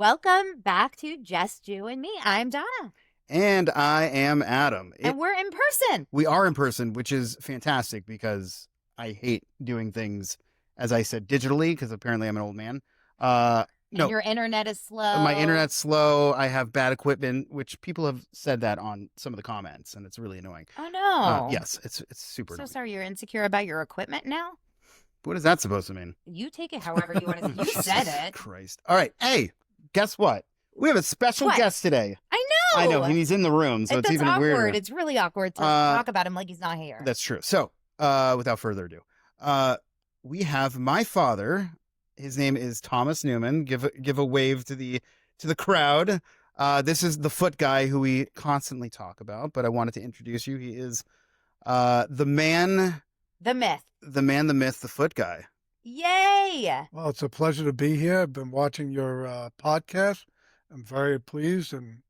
Welcome back to Just You and Me. I'm Donna. And I am Adam. And we're in person. We are in person, which is fantastic because I hate doing things, as I said, digitally, because apparently I'm an old man. No, your internet is slow. My internet's slow. I have bad equipment, which people have said that on some of the comments, and it's really annoying. Oh, no. Yes, it's super annoying. Sorry, you're insecure about your equipment now? What is that supposed to mean? You take it however you want to. You said it. Christ. All right. Hey, guess what? We have a special guest today. I know. And he's in the room, so it's even awkward. weirder. It's really awkward to talk about him like he's not here. That's true. So, without further ado, we have my father. His name is Thomas Neuman. Give a wave to the crowd. This is the foot guy who we constantly talk about, but I wanted to introduce you. He is the man, the myth, the foot guy. Yay! Well, it's a pleasure to be here. I've been watching your podcast. I'm very pleased and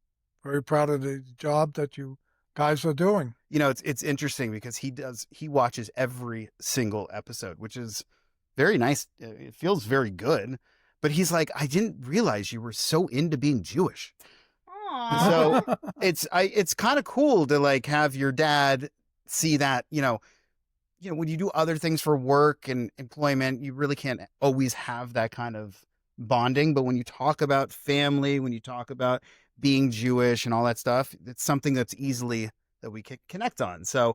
very proud of the job that you guys are doing. You know, it's interesting because he watches every single episode, which is very nice. It feels very good. But he's like, I didn't realize you were so into being Jewish. Aww. So it's kind of cool to like have your dad see that, you know, when you do other things for work and employment, you really can't always have that kind of bonding. But when you talk about family, when you talk about being Jewish and all that stuff, it's something that we can connect on. So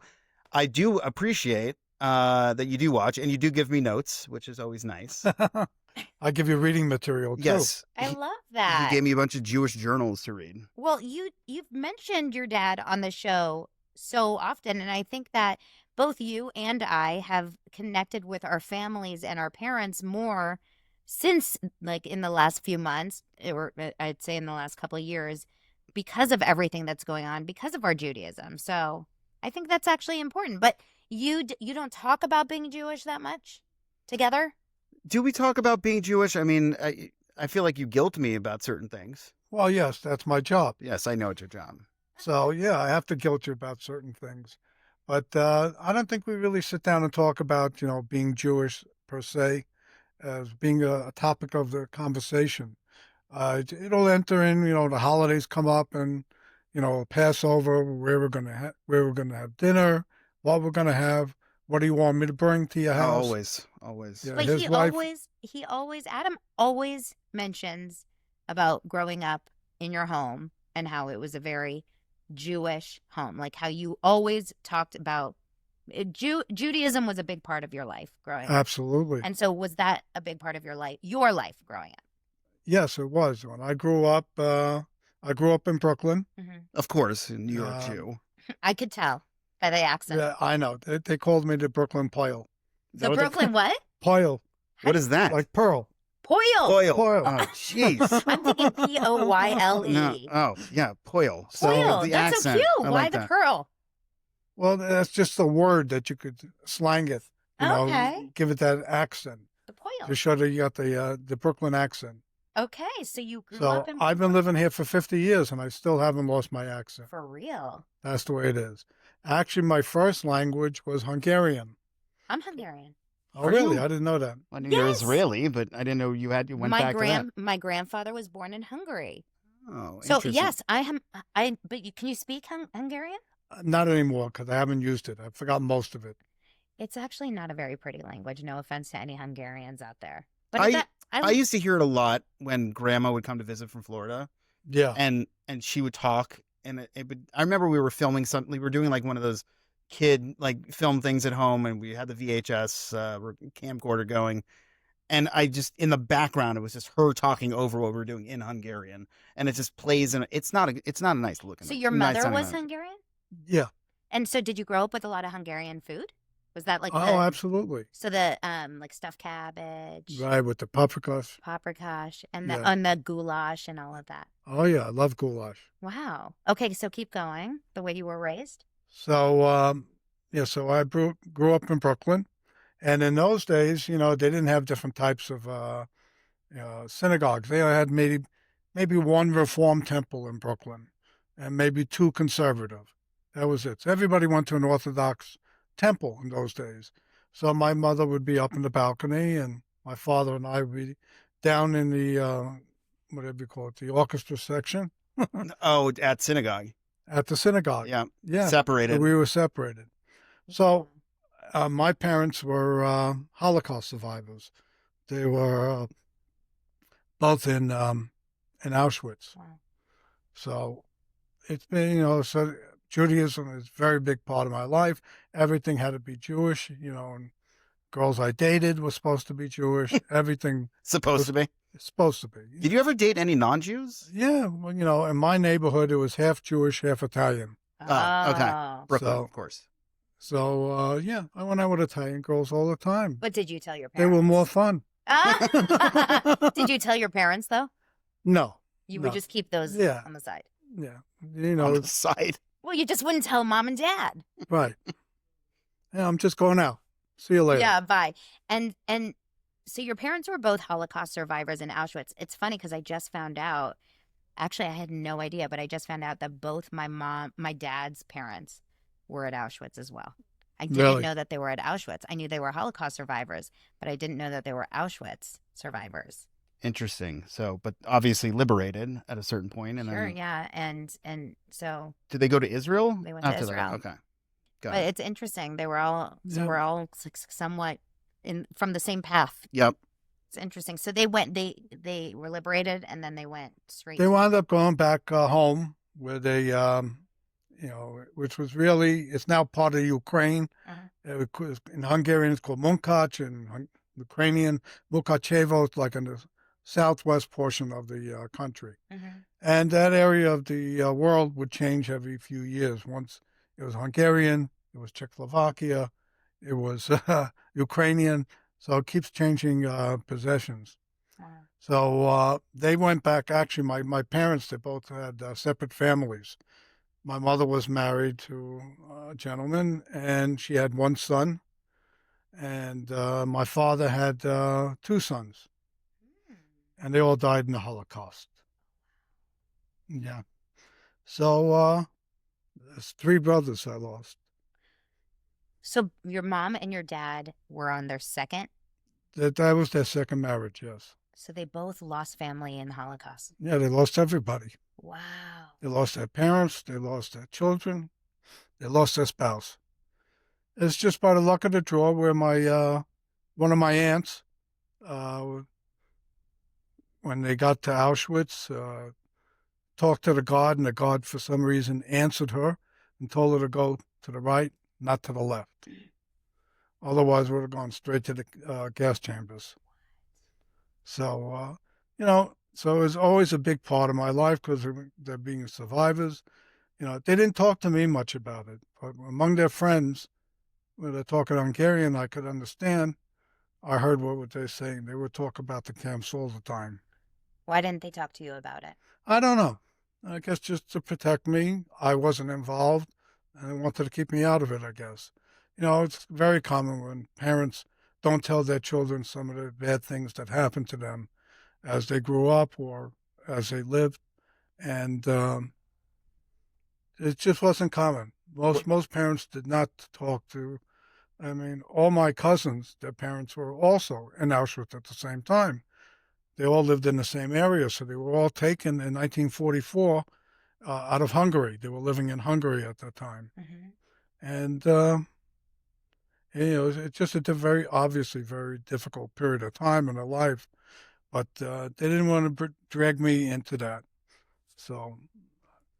I do appreciate that you do watch and you do give me notes, which is always nice. I give you reading material too. Yes. I love that. He gave me a bunch of Jewish journals to read. Well, you've mentioned your dad on the show so often, and I think that both you and I have connected with our families and our parents more since, like, in the last few months, or I'd say in the last couple of years, because of everything that's going on, because of our Judaism. So I think that's actually important. But you don't talk about being Jewish that much together? Do we talk about being Jewish? I mean, I feel like you guilt me about certain things. Well, yes, that's my job. Yes, I know it's your job. So, yeah, I have to guilt you about certain things. But I don't think we really sit down and talk about, being Jewish per se as being a topic of the conversation. It'll enter in, the holidays come up and, Passover, where we're going to have dinner, what we're going to have. What do you want me to bring to your house? Always. Yeah, But Adam always mentions about growing up in your home and how it was a very Jewish home, like how you always talked about Judaism was a big part of your life growing up. Absolutely. And so was that a big part of your life growing up? Yes, it was. When I grew up in Brooklyn. Mm-hmm. Of course, in New York Jew. I could tell by the accent. Yeah, I know. They called me the Brooklyn Poil. The Brooklyn what? Poil. What is that? Like pearl. Poil. Poil. Oh, jeez. I'm thinking Poyle. No. Oh, yeah, poil. Poil. The That's accent. so cute. Why the pearl? Well, that's just a word that you could slang it. Okay. Give it that accent. The Poil. To show that you got the Brooklyn accent. Okay, so you grew So up in I've been living here for 50 years and I still haven't lost my accent. For real. That's the way it is. Actually, my first language was Hungarian. I'm Hungarian. Oh, Are really? you? I didn't know that. I knew you're Israeli, but I didn't know you went back to that. My grandfather was born in Hungary. Oh, So interesting. yes, can you speak Hungarian? Not anymore because I haven't used it. I've forgotten most of it. It's actually not a very pretty language. No offense to any Hungarians out there. But I used to hear it a lot when Grandma would come to visit from Florida. Yeah. And she would talk, and it would. I remember we were filming something. We were doing like one of those kid like film things at home, and we had the VHS camcorder going, and I just in the background it was just her talking over what we were doing in Hungarian, and it just plays, and it's not a nice looking. So your mother was Hungarian? Yeah. And so did you grow up with a lot of Hungarian food? Was that like absolutely. So the like stuffed cabbage, Right, with the paprikas. And the goulash and all of that. Oh yeah, I love goulash. Wow. Okay, so keep going. The way you were raised. So so I grew up in Brooklyn, and in those days, they didn't have different types of synagogues. They had maybe one Reform temple in Brooklyn, and maybe two conservative. That was it. So everybody went to an Orthodox temple in those days. So my mother would be up in the balcony, and my father and I would be down in the whatever you call it, the orchestra section Oh, at synagogue. at the synagogue. Yeah. Yeah, so Separated. we were separated. So my parents were Holocaust survivors. They were both in Auschwitz. Wow. So it's been, so Judaism is a very big part of my life. Everything had to be Jewish, and girls I dated were supposed to be Jewish. Everything Supposed was to be. supposed to be. Did you ever date any non-Jews? Yeah, well, in my neighborhood, it was half Jewish, half Italian. Oh, okay. Oh. Brooklyn, So- of course. So, yeah, I went out with Italian girls all the time. What did you tell your They parents? were more fun. Ah! Did you tell your parents, though? No. You No. would just keep those Yeah. on the side. Yeah. On the side. Well, you just wouldn't tell mom and dad. Right. Yeah, I'm just going out. See you later. Yeah, bye. And so your parents were both Holocaust survivors in Auschwitz. It's funny because I just found out, actually I had no idea, but I just found out that both my dad's parents were at Auschwitz as well. I didn't Really? know that they were at Auschwitz. I knew they were Holocaust survivors, but I didn't know that they were Auschwitz survivors. Interesting. So, but obviously liberated at a certain point, and Sure, then yeah. And so did they go to Israel? They went to after that? Israel. Okay. Got but it. it's interesting. They were all Yeah. we're all somewhat from the same path. Yep. It's interesting. So they they were liberated and then they went straight. They wound up going back home where they, which was really, it's now part of Ukraine. In Hungarian, it's called Munkac, and Ukrainian, Mukachevo, it's like in the southwest portion of the country. Mhm. And that area of the world would change every few years. Once it was Hungarian, it was Czechoslovakia, it was Ukrainian. So it keeps changing possessions. Wow. So they went back. Actually, my parents, they both had separate families. My mother was married to a gentleman, and she had one son. And my father had two sons, and they all died in the Holocaust. Yeah. So there's three brothers I lost. So your mom and your dad were on their second. That was their second marriage, yes. So they both lost family in the Holocaust. Yeah, they lost everybody. Wow. They lost their parents, they lost their children, they lost their spouse. It's just by the luck of the draw where my one of my aunts, when they got to Auschwitz, talked to the guard, and the guard, for some reason, answered her and told her to go to the right, not to the left. Otherwise, we would have gone straight to the gas chambers. So, so it was always a big part of my life because they're being survivors. They didn't talk to me much about it, but among their friends, when they're talking Hungarian, I could understand. I heard what they were saying. They would talk about the camps all the time. Why didn't they talk to you about it? I don't know. I guess just to protect me. I wasn't involved, and they wanted to keep me out of it, I guess. It's very common when parents don't tell their children some of the bad things that happened to them as they grew up or as they lived. And it just wasn't common. Most parents did not talk to. I mean, all my cousins, their parents were also in Auschwitz at the same time. They all lived in the same area, so they were all taken in 1944 out of Hungary. They were living in Hungary at that time. Mm-hmm. And, it's just very obviously very difficult period of time in their life. But they didn't want to drag me into that. So,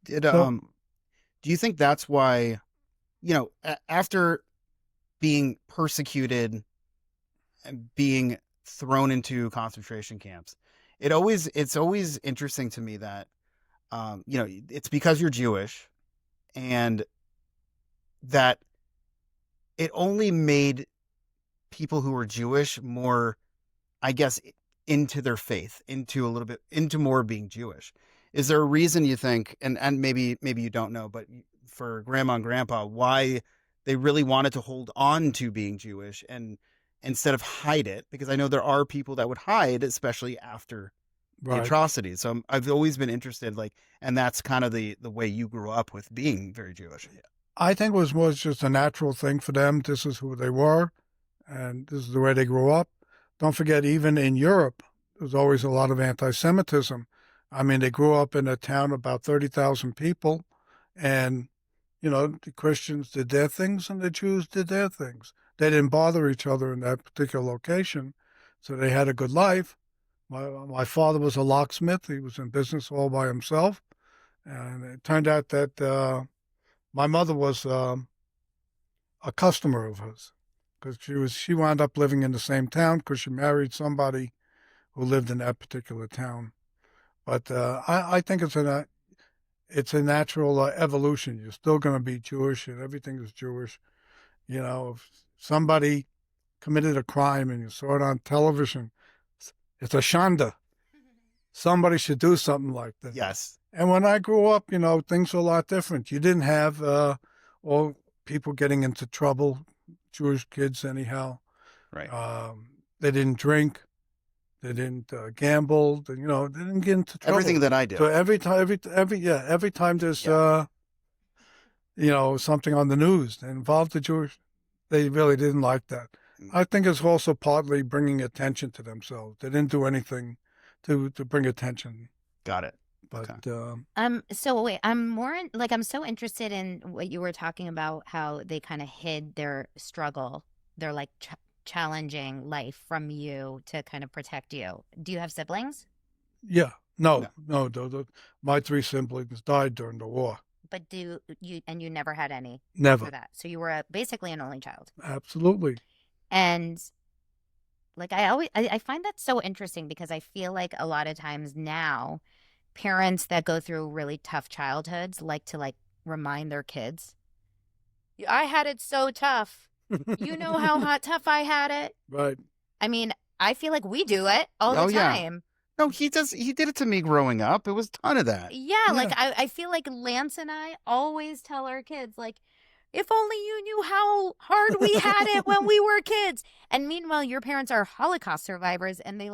Do you think that's why, after being persecuted and being thrown into concentration camps, it's always interesting to me that, it's because you're Jewish, and that it only made people who were Jewish more, I guess, into their faith, into more being Jewish. Is there a reason you think, and maybe you don't know, but for grandma and grandpa, why they really wanted to hold on to being Jewish and instead of hide it? Because I know there are people that would hide, especially after the atrocities. So I've always been interested, and that's kind of the way you grew up with being very Jewish. I think it was just a natural thing for them. This is who they were, and this is the way they grew up. Don't forget, even in Europe, there's always a lot of anti-Semitism. I mean, they grew up in a town about 30,000 people, and the Christians did their things and the Jews did their things. They didn't bother each other in that particular location, so they had a good life. My father was a locksmith. He was in business all by himself, and it turned out that my mother was a customer of his because she wound up living in the same town because she married somebody who lived in that particular town. But I think it's a natural evolution. You're still going to be Jewish, and everything is Jewish. If somebody committed a crime and you saw it on television, it's a shanda. Somebody should do something like that. Yes. And when I grew up, things were a lot different. You didn't have all people getting into trouble, Jewish kids anyhow. Right. They didn't drink. They didn't gamble. They didn't get into trouble. Everything that I did. So every time there's something on the news that involved the Jewish, they really didn't like that. I think it's also partly bringing attention to themselves. They didn't do anything to bring attention. Got it. But Okay. So wait, I'm so interested in what you were talking about, how they kind of hid their struggle, their like challenging life from you to kind of protect you. Do you have siblings? yeah, no. My 3 siblings died during the war. But you never had any Never. for that. So you were basically an only child. Absolutely. And like I find that so interesting because I feel like a lot of times now parents that go through really tough childhoods like to remind their kids, I had it so tough. You know how tough I had it. Right. I mean, I feel like we do it all the time. No, he does. He did it to me growing up. It was a ton of that. Yeah, like I feel like Lance and I always tell our kids, like, if only you knew how hard we had it when we were kids. And meanwhile, your parents are Holocaust survivors and they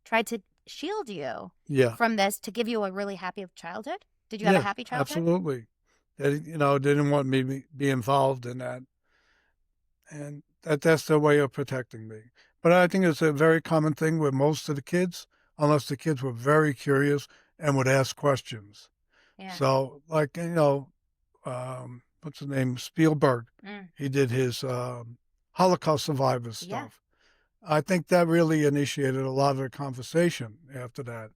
tried to shield you from this to give you a really happy childhood. Did you have a happy childhood? Absolutely. They didn't want me to be involved in that. And that's their way of protecting me. But I think it's a very common thing with most of the kids, unless the kids were very curious and would ask questions. Yeah. So, what's his name? Spielberg. He did his Holocaust survivors stuff. I think that really initiated a lot of the conversation after that.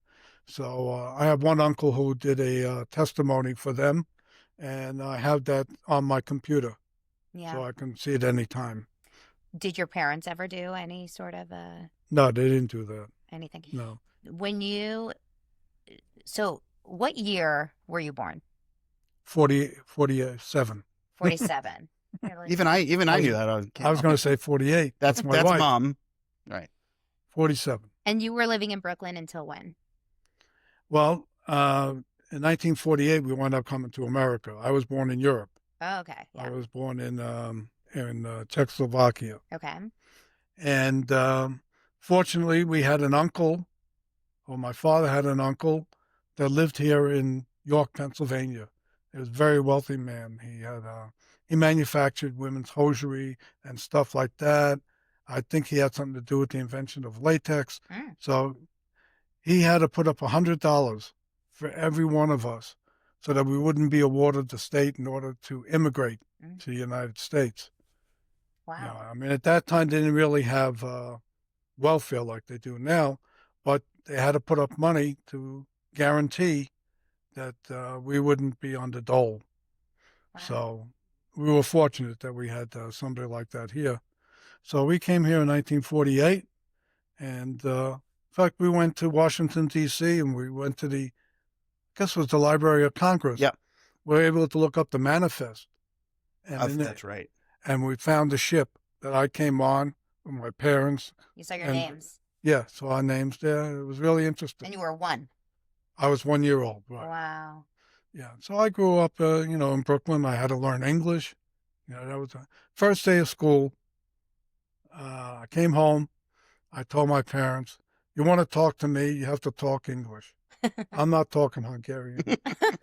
So I have one uncle who did a testimony for them, and I have that on my computer. Yeah. So I can see it anytime. Did your parents ever do any sort of No, they didn't do that. anything? No. So what year were you born? 47. 47. Even I knew that. I was going to say 48. That's my wife. Mom. Right. 47. And you were living in Brooklyn until when? Well, in 1948, we wound up coming to America. I was born in Europe. Oh, okay. Yeah. I was born in Czechoslovakia. Okay. And fortunately, we had an uncle, or my father had an uncle, that lived here in York, Pennsylvania. He was a very wealthy man. He manufactured women's hosiery and stuff like that. I think he had something to do with the invention of latex. So he had to put up $100 for every one of us so that we wouldn't be awarded the state in order to immigrate to the United States. Wow. I mean, at that time, they didn't really have welfare like they do now, but they had to put up money to guarantee that we wouldn't be on the dole. Wow. So we were fortunate that we had somebody like that here. So we came here in 1948, and in fact, we went to Washington, D.C., and we went to I guess it was the Library of Congress. Yeah. We were able to look up the manifest. And That's right. And we found the ship that I came on with my parents. You saw your names. Yeah, saw our names there. It was really interesting. And you were 1. I was 1 year old. Right. Wow. Yeah. So I grew up, in Brooklyn. I had to learn English. That was the first day of school. I came home. I told my parents, you want to talk to me, you have to talk English. I'm not talking Hungarian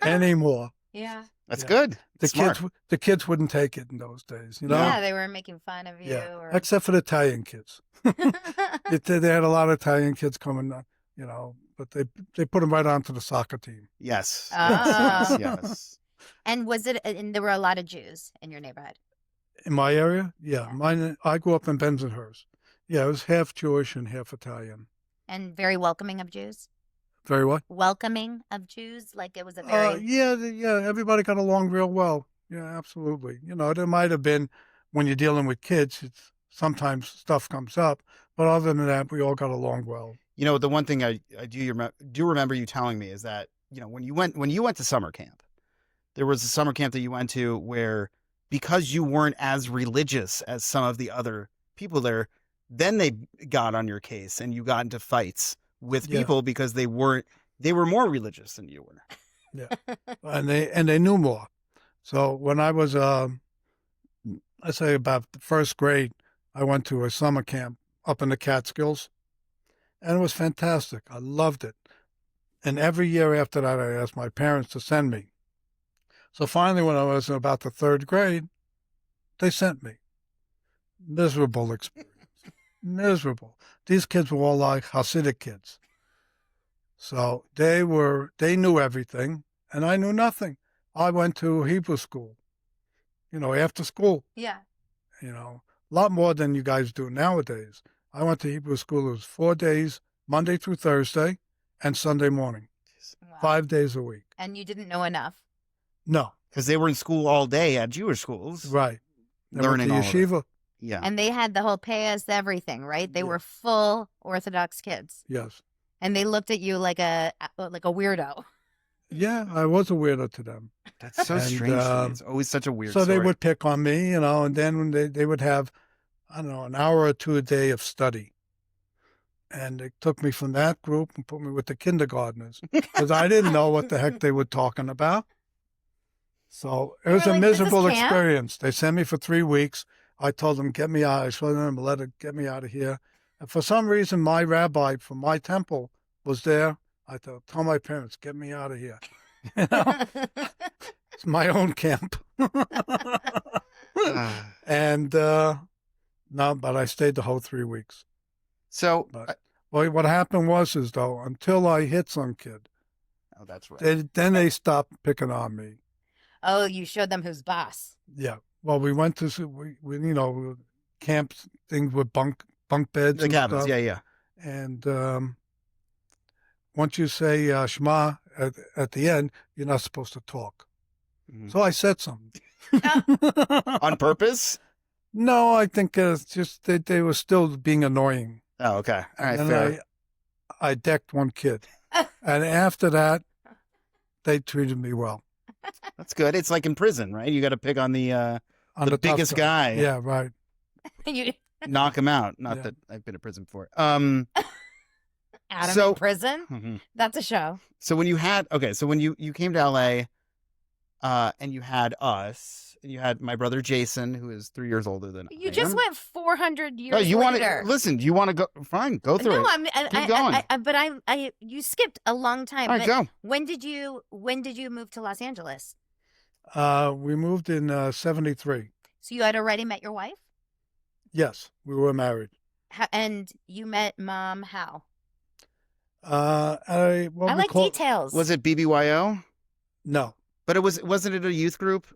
anymore. Yeah. That's good. The kids wouldn't take it in those days, Yeah, they were making fun of you. Yeah. Except for the Italian kids. They had a lot of Italian kids coming, but they put him right onto the soccer team. Yes. Oh. Yes. And and there were a lot of Jews in your neighborhood? In my area, yeah, Yeah. I grew up in Bensonhurst. Yeah, it was half Jewish and half Italian. And very welcoming of Jews? Very what? Welcoming of Jews? Like it was a very... Yeah, everybody got along real well. Yeah, absolutely. There might have been, when you're dealing with kids, sometimes stuff comes up, but other than that, we all got along well. The one thing I do remember you telling me is that, when you went to summer camp, there was a summer camp that you went to where, because you weren't as religious as some of the other people there, then they got on your case and you got into fights with people because they were more religious than you were. Yeah, and they knew more. So when I was, I say about the first grade, I went to a summer camp up in the Catskills, and it was fantastic. I loved it. And every year after that, I asked my parents to send me. So finally, when I was in about the third grade, they sent me. Miserable experience. Miserable. These kids were all like Hasidic kids. So they knew everything, and I knew nothing. I went to Hebrew school, after school, Yeah. a lot more than you guys do nowadays. I went to Hebrew school. It was 4 days, Monday through Thursday, and Sunday morning, Wow. 5 days a week. And you didn't know enough? No. Because they were in school all day at Jewish schools. Right. Learning all of it. yeshiva. Yeah. And they had the whole pay us everything, right? They were full Orthodox kids. Yes. And they looked at you like a weirdo. Yeah, I was a weirdo to them. That's so strange to me. It's always such a weird So story. they would pick on me, and then when they would have, I don't know, an hour or two a day of study. And they took me from that group and put me with the kindergartners because I didn't know what the heck they were talking about. So it was a miserable experience. They sent me for 3 weeks. I told them, get me out. I showed them a letter, get me out of here. And for some reason, my rabbi from my temple was there. I thought, tell my parents, get me out of here. It's my own camp. And no, but I stayed the whole 3 weeks. So, what happened was though, until I hit some kid, oh, that's right. then they stopped picking on me. Oh, you showed them who's boss. Yeah. Well, we went to camp things with bunk beds. The and cabins. stuff. Yeah. And once you say Shema at the end, you're not supposed to talk. Mm-hmm. So I said something. On purpose? No, I think it's just that they were still being annoying. Oh, okay. All right, and fair. I decked one kid. And after that, they treated me well. That's good. It's like in prison, right? You got to pick on the biggest guy. Yeah, right. Knock him out. Not that I've been in prison before. Adam in prison? Mm-hmm. That's a show. So when you came to LA, and you had us, and you had my brother Jason, who is 3 years older than you. Just went 400 years. Oh, you later. Listen? Do you want to go? Fine, go through it. Keep going. But you skipped a long time. All right, go. When did you move to Los Angeles? We moved in 73. So you had already met your wife? Yes, we were married. And you met Mom how? I like details. Was it BBYO? No. But wasn't it a youth group?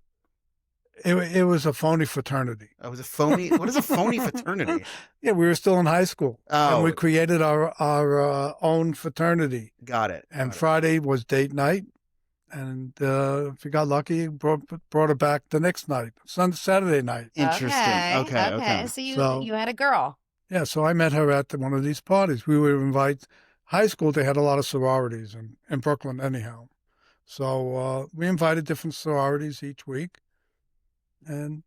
It was a phony fraternity. Oh, it was a phony. What is a phony fraternity? Yeah, we were still in high school. Oh. And we created our own fraternity. Got it. And Friday was date night. And if you got lucky, brought her back the next night, Saturday night. Interesting. Okay. So you had a girl. Yeah, so I met her at one of these parties. We would invite high school. They had a lot of sororities in Brooklyn anyhow. So we invited different sororities each week. And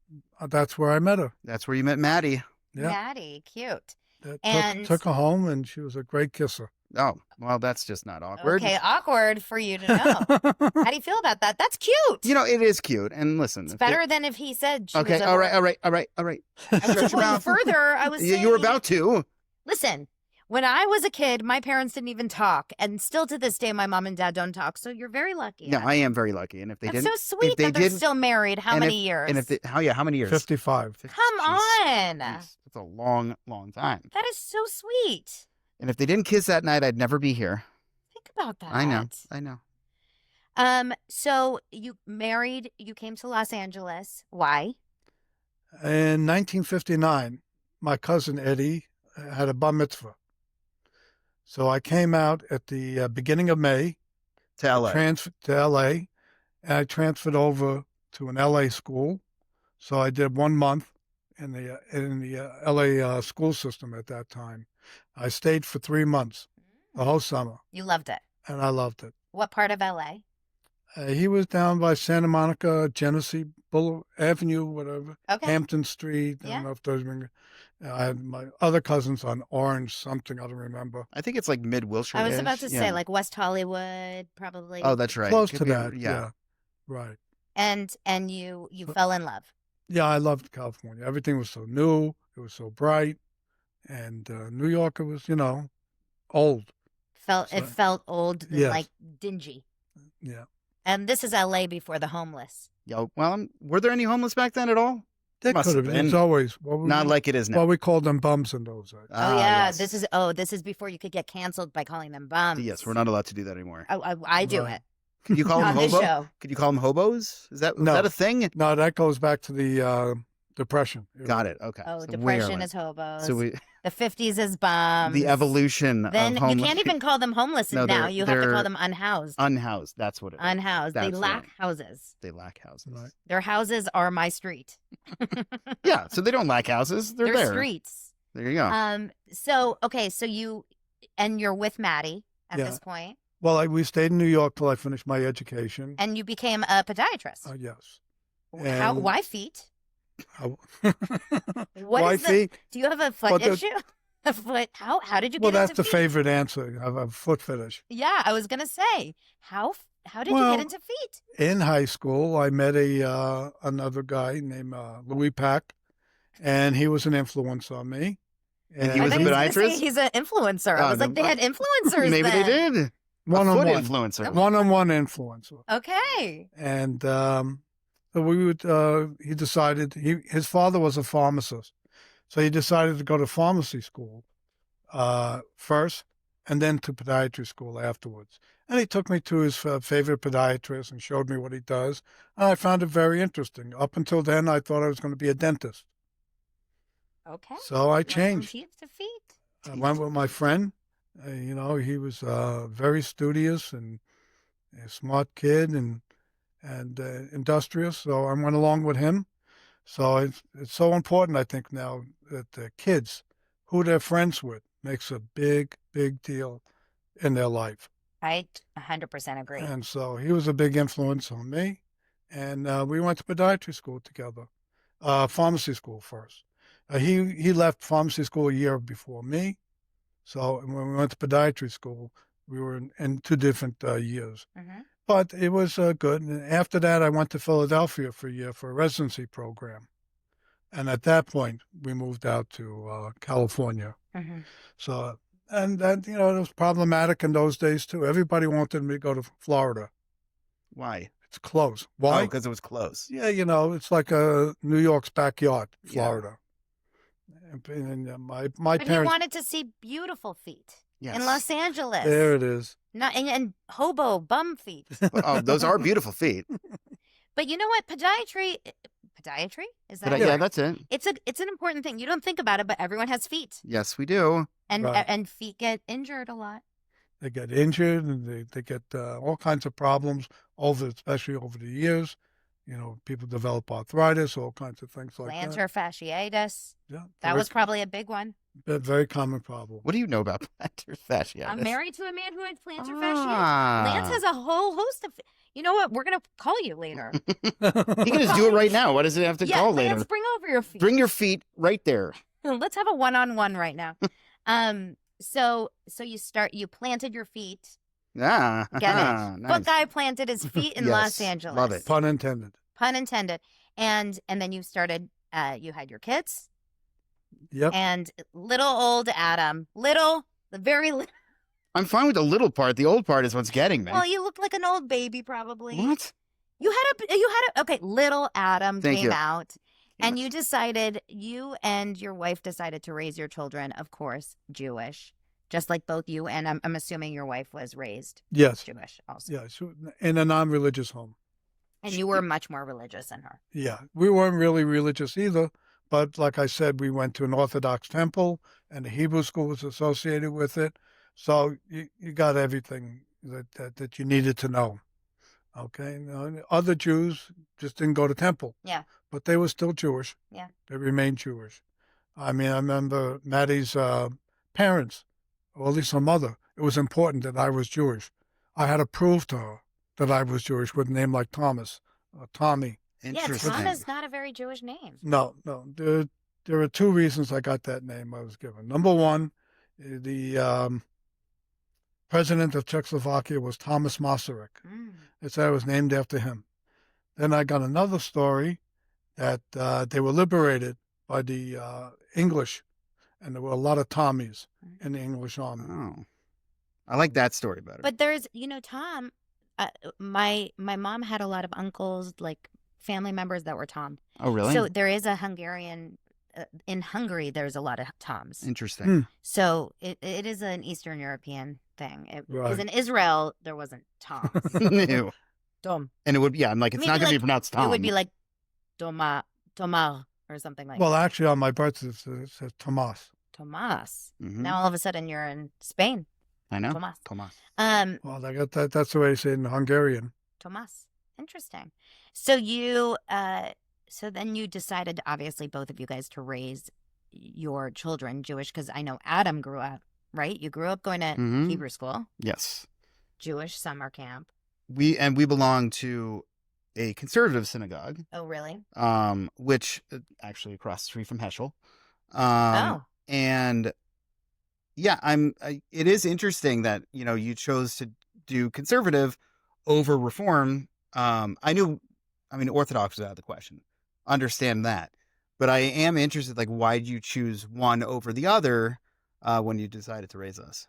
that's where I met her. That's where you met Maddie. Yeah. Maddie, cute. Took her home, and she was a great kisser. Oh, well, that's just not awkward. Okay, awkward for you to know. How do you feel about that? That's cute. It is cute. And listen. It's better than if he said she okay, was all right. I was going further. I was saying... You were about to. Listen, when I was a kid, my parents didn't even talk. And still to this day, my mom and dad don't talk. So you're very lucky. No, I am very lucky. And if they That's didn't... so sweet that they're still married. How many years? And how many years? 55. Come on. That's a long, long time. That is so sweet. And if they didn't kiss that night, I'd never be here. about that. I know. I know. So you married, you came to Los Angeles. Why? In 1959, my cousin Eddie had a bar mitzvah. So I came out at the beginning of May, To LA. transferred to LA, and I transferred over to an LA school. So I did 1 month in the LA school system at that time. I stayed for 3 months, the whole summer, You loved it. and I loved it. What part of LA? He was down by Santa Monica, Genesee Boulevard Avenue, whatever, Okay. Hampton Street. I Yeah. don't know if those been. I had my other cousins on Orange something, I don't remember. I think it's like mid Wilshire. I was about to say like West Hollywood, probably. Oh, that's right. Close Could to be- that, yeah. Right. And you fell in love. Yeah, I loved California. Everything was so new. It was so bright. And New York, it was, old. It So- felt old and Yes. like dingy. Yeah. And this is LA before the homeless. Yeah. Well, were there any homeless back then at all? There Must could have have been. It's been. always Not like it is now. well, we called them bums in those days. Oh yeah, yes. this is before you could get canceled by calling them bums. Yes, we're not allowed to do that anymore. I do Right. it Could you call them on this hobo? show. Could you call them hobos? Is that No. a thing? No, that goes back to the Depression. Got it. Okay. Oh, So we are depression like- is hobos. So we The 50s is bums. the evolution Then of you homeless can't even call them homeless No, now. they're- You have to call they're them unhoused. unhoused. That's what it is. Unhoused. They That's lack right. houses. They lack houses. Right. Their houses are my street. Yeah. So they don't lack houses. They're there. streets. There you go. So okay, so you're with Maddie at Yeah. this point, Well, we stayed in New York till I finished my education. and you became a podiatrist. Yes. How? and- Why feet? I- What Why is the- feet? Do you have a foot Well, the- issue? A foot? How did you Well, get that's into the feet? favorite answer. I have a foot fetish. Yeah, I was gonna say how did you Well, get into feet? In high school, I met another guy named Louis Pack, and he was an influence on me. And he I was a thought you were gonna say podiatrist? he's an influencer. I Oh, was like, no, they had influencers. Maybe they then. did. one a on foot one, influencer. one-on-one influencer. Okay. And so we would. He decided his father was a pharmacist, so he decided to go to pharmacy school first, and then to podiatry school afterwards. And he took me to his favorite podiatrist and showed me what he does, and I found it very interesting. Up until then, I thought I was going to be a dentist, Okay. so I Went from changed. teeth to feet. I went with my friend. He was very studious and a smart kid and industrious. So I went along with him. So it's so important, I think, now that the kids, who they're friends with, makes a big, big deal in their life. I 100% agree. And so he was a big influence on me. And we went to podiatry school together, pharmacy school first. He left pharmacy school a year before me. So when we went to podiatry school, we were in 2 different years. Mhm. But it was good. And after that, I went to Philadelphia for a year for a residency program. And at that point, we moved out to California. Mhm. So, and that, it was problematic in those days too. Everybody wanted me to go to Florida. Why? It's close. Why? Because it was close. Yeah, it's like New York's backyard, Yeah. Florida. And my But he parents, wanted to see beautiful feet Yes. in Los Angeles. there it is. Not and hobo bum feet. Oh, those are beautiful feet. But you know what? Podiatry is that? But a yeah, word? that's it. It's an important thing. You don't think about it, but everyone has feet, Yes, we do. and Right. and feet get injured a lot. They get injured and they get all kinds of problems especially over the years. People develop arthritis, all kinds of things like that. Plantar fasciitis. Yeah, That was probably a big one. a very common problem. What do you know about plantar fasciitis? I'm married to a man who had plantar fasciitis. Ah. Lance has a whole host of. You know what? We're gonna call you later. You can just do it right now. What does it have to yeah, call Lance, later? bring over your feet. Bring your feet right there. Let's have a one-on-one right now. So you planted your feet. Ah, Get it? nice. Foot guy planted his feet in Los Yes, Angeles. love it. Pun intended. Pun intended. And then you started. You had your kids Yep. and little old Adam, the very little. I'm fine with the little part. The old part is what's getting me. Well, you look like an old baby, probably. What? You had a okay. Little Adam Thank came you. out, and you and your wife decided to raise your children, of course, Jewish, just like both you and I'm assuming your wife was raised Yes. Jewish also. Yeah. In a non-religious home. And you were much more religious than her. Yeah. We weren't really religious either. But like I said, we went to an Orthodox temple and the Hebrew school was associated with it. So you got everything that you needed to know. Okay. Other Jews just didn't go to temple. Yeah. But they were still Jewish. Yeah. They remained Jewish. I mean, I remember Maddie's parents, or at least her mother. It was important that I was Jewish. I had to prove to her that I was Jewish with a name like Thomas or Tommy. Yeah, Tom is not a very Jewish name. No. There are two reasons I got that name I was given. Number one, the president of Czechoslovakia was Thomas Masaryk. They said I was named after him. Then I got another story that they were liberated by the English, and there were a lot of Tommies in the English army. Oh, I like that story better. But there's, Tom, my mom had a lot of uncles, like family members that were Tom. Oh, really? So there is a Hungarian, in Hungary, there's a lot of Toms. Interesting. So it is an Eastern European thing. Because Right. in Israel, there wasn't Toms. Ew. Tom. And it would, yeah, I'm like, it's not going to be pronounced Tom. It would be like Tomar or something like Well, that. actually, on my birth certificate, it says Tomas. Tomas. Mhm. Now all of a sudden you're in Spain. I know. Tomas. Tomas. Well, I got that. That's the way they say it in Hungarian. Tomas. Interesting. So so then you decided, obviously, both of you guys, to raise your children Jewish, because I know Adam grew up, right? You grew up going to Hebrew school, Yes. Jewish summer camp. We belong to a conservative synagogue, Oh, really? which actually across the street from Heschel. Oh. And yeah, it is interesting that, you chose to do conservative over reform. Orthodox is out of the question. Understand that. But I am interested, like, why did you choose one over the other when you decided to raise us?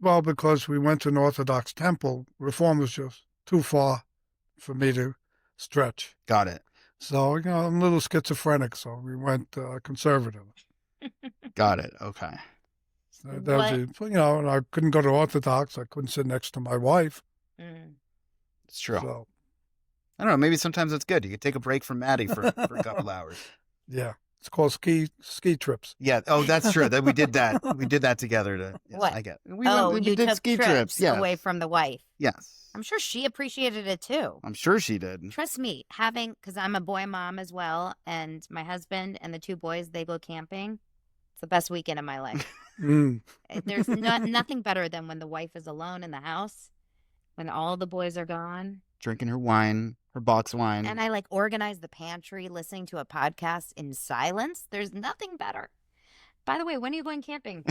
Well, because we went to an Orthodox temple, reform was just too far for me to stretch. Got it. So, I'm a little schizophrenic, so we went conservative. Got it. Okay. So and I couldn't go to Orthodox. I couldn't sit next to my wife. It's true. So, I don't know. Maybe sometimes it's good. You could take a break from Maddie for a couple hours. yeah. It's called ski trips. Yeah. Oh, that's true. That we did that. We did that together. Yes, What? I get. You did took ski trips Yes. away from the wife. Yes. I'm sure she appreciated it too. I'm sure she did. Trust me, because I'm a boy mom as well, and my husband and the two boys, they go camping. It's the best weekend of my life. There's nothing better than when the wife is alone in the house, when all the boys are gone. Drinking her wine, her box wine. And I organize the pantry, listening to a podcast in silence. There's nothing better. By the way, when are you going camping?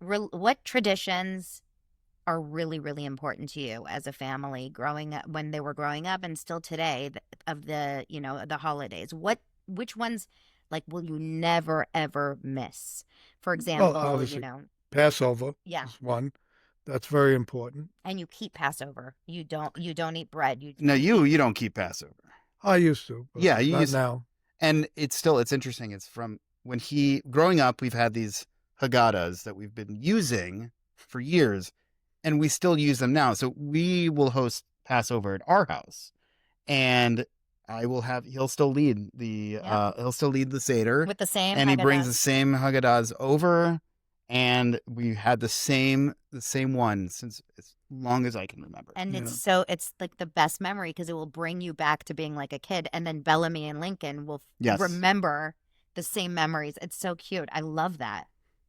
What traditions are really, really important to you as a family growing up, when they were growing up and still today, of the, the holidays? Which ones, will you never, ever miss? For example, obviously, Passover is one. That's very important. And you keep Passover. You don't eat bread. You don't keep Passover. I used to. But yeah, you not used now. And it's interesting. It's from when growing up, we've had these Haggadahs that we've been using for years, and we still use them now. So we will host Passover at our house, and he'll still lead the Seder with the same, and Haggadahs. He brings the same Haggadahs over, and we had the same one since as long as I can remember. And it's like the best memory, because it will bring you back to being like a kid, and then Bellamy and Lincoln will remember the same memories. It's so cute. I love that.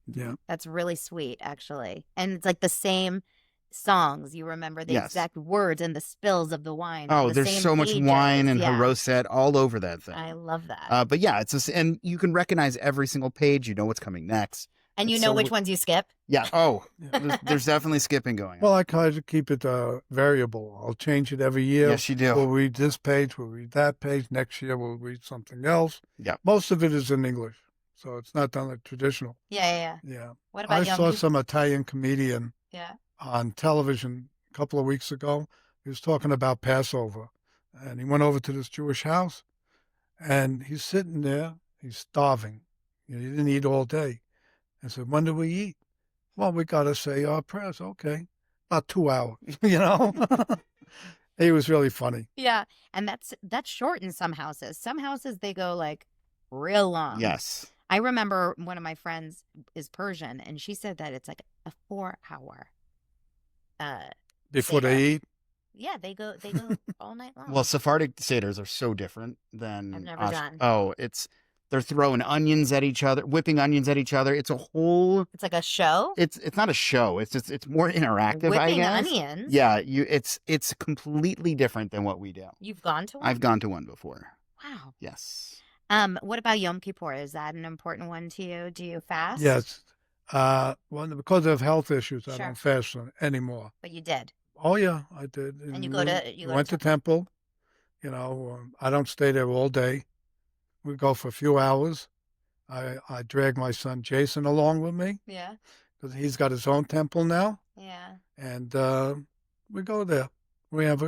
Yeah. That's really sweet, actually. And it's like the same songs. You remember the exact words and the spills of the wine. Oh, there's so much wine and Haroset all over that thing. I love that. But yeah, and you can recognize every single page. You know what's coming next. And you know which ones you skip? Yeah. Oh, there's definitely skipping going on. Well, I try to keep it variable. I'll change it every year. Yes, you do. We'll read this page. We'll read that page. Next year, we'll read something else. Yeah. Most of it is in English, so it's not done like traditional. Yeah. What about I saw some Italian comedian on television a couple of weeks ago. He was talking about Passover, and he went over to this Jewish house, and he's sitting there. He's starving. You didn't eat all day. I said, when do we eat? Well, we got to say our prayers. Okay. About 2 hours, you know? He was really funny. Yeah, and that's short in some houses. Some houses they go like real long. Yes. I remember one of my friends is Persian, and she said that it's like a 4 hour Before Seder. they eat. Yeah, they go all night long. Well, Sephardic Seders are so different I've than never done. Oh, they're throwing onions at each other, whipping onions at each other. It's a whole. It's like a show. It's not a show. It's more interactive, I Whipping guess. onions. Yeah, it's completely different than what we do. You've gone to one? I've gone to one before. Wow. Yes. What about Yom Kippur? Is that an important one to you? Do you fast? Yes. Well, because of health issues, I Sure. don't fast anymore. But you did. Oh, yeah, I did. And you we go to went to temple. You know, I don't stay there all day. We go for a few hours. I drag my son Jason along with me Yeah. because he's got his own temple now. Yeah. And we go there. We have,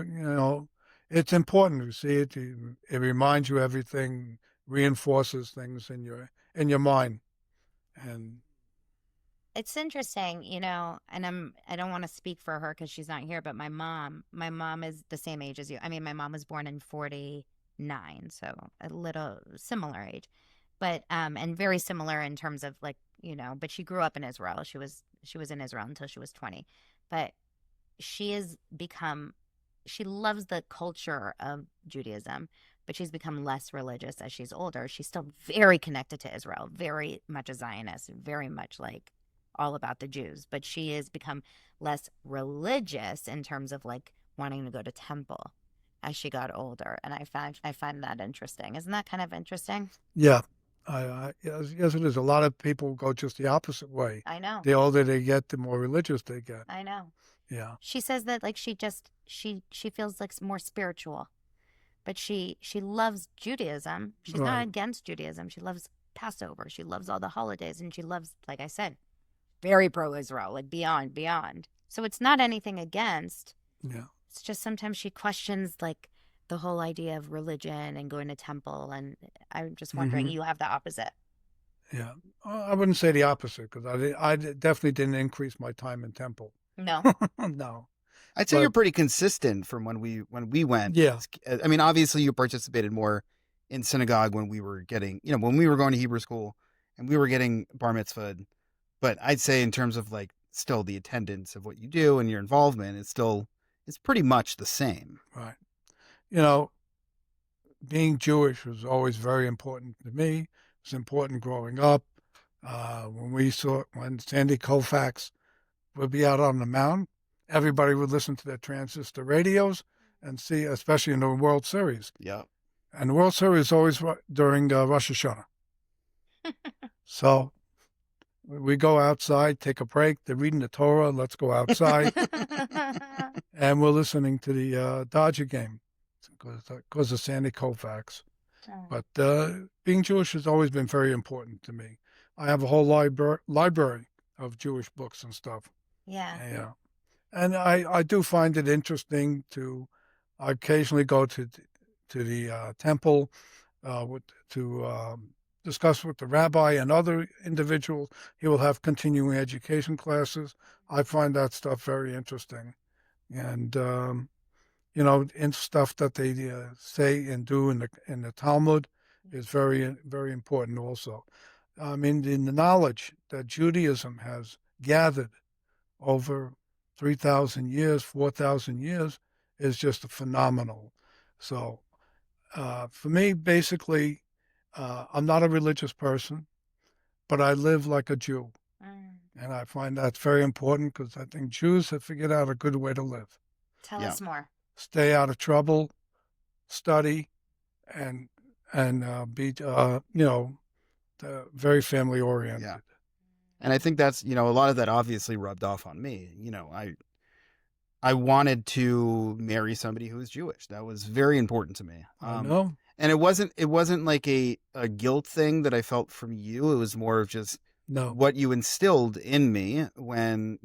it's important to see it. It reminds you everything, reinforces things in your mind. And It's interesting, and I don't want to speak for her because she's not here, but my mom is the same age as you. I mean, my mom was born in 49, so a little similar age, but and very similar in terms of like, but she grew up in Israel. She was in Israel until she was 20, but she loves the culture of Judaism, but she's become less religious as she's older. She's still very connected to Israel, very much a Zionist, very much like all about the Jews, but she has become less religious in terms of like wanting to go to temple as she got older. And I find that interesting. Isn't that kind of interesting? yeah, yes, it is. A lot of people go just the opposite way. I know. The older they get, the more religious they get. I know. Yeah. She says that like she feels like more spiritual, but she loves Judaism. She's Right. not against Judaism. She loves Passover. She loves all the holidays, and she loves, like I said, very pro-Israel, like beyond. So it's not anything against. Yeah. It's just sometimes she questions like the whole idea of religion and going to temple. And I'm just wondering, you have the opposite. Yeah. I wouldn't say the opposite because I definitely didn't increase my time in temple. No. No. I'd say But- you're pretty consistent from when we went. Yeah. I mean, obviously you participated more in synagogue when we were getting, when we were going to Hebrew school and we were getting bar mitzvahed. But I'd say in terms of like still the attendance of what you do and your involvement, it's pretty much the same. Right. Being Jewish was always very important to me. It was important growing up. When Sandy Koufax would be out on the mountain, everybody would listen to their transistor radios and see, especially in the World Series. Yeah. And the World Series is always during Rosh Hashanah. So we go outside, take a break. They're reading the Torah. Let's go outside. And we're listening to the Dodger game because of Sandy Koufax. But being Jewish has always been very important to me. I have a whole library of Jewish books and stuff. Yeah. Yeah. And I do find it interesting I occasionally go to the temple to discuss with the rabbi and other individuals. He will have continuing education classes. I find that stuff very interesting. And, in stuff that they say and do in the Talmud is very, very important also. I mean, in the knowledge that Judaism has gathered over 3,000 years, 4,000 years is just phenomenal. So for me, basically, I'm not a religious person, but I live like a Jew. And I find that's very important because I think Jews have figured out a good way to live. Tell us more. Stay out of trouble, study, and be, very family oriented. Yeah. And I think that's, a lot of that obviously rubbed off on me. I wanted to marry somebody who was Jewish. That was very important to me. I know. And it wasn't like a guilt thing that I felt from you. It was more of just what you instilled in me when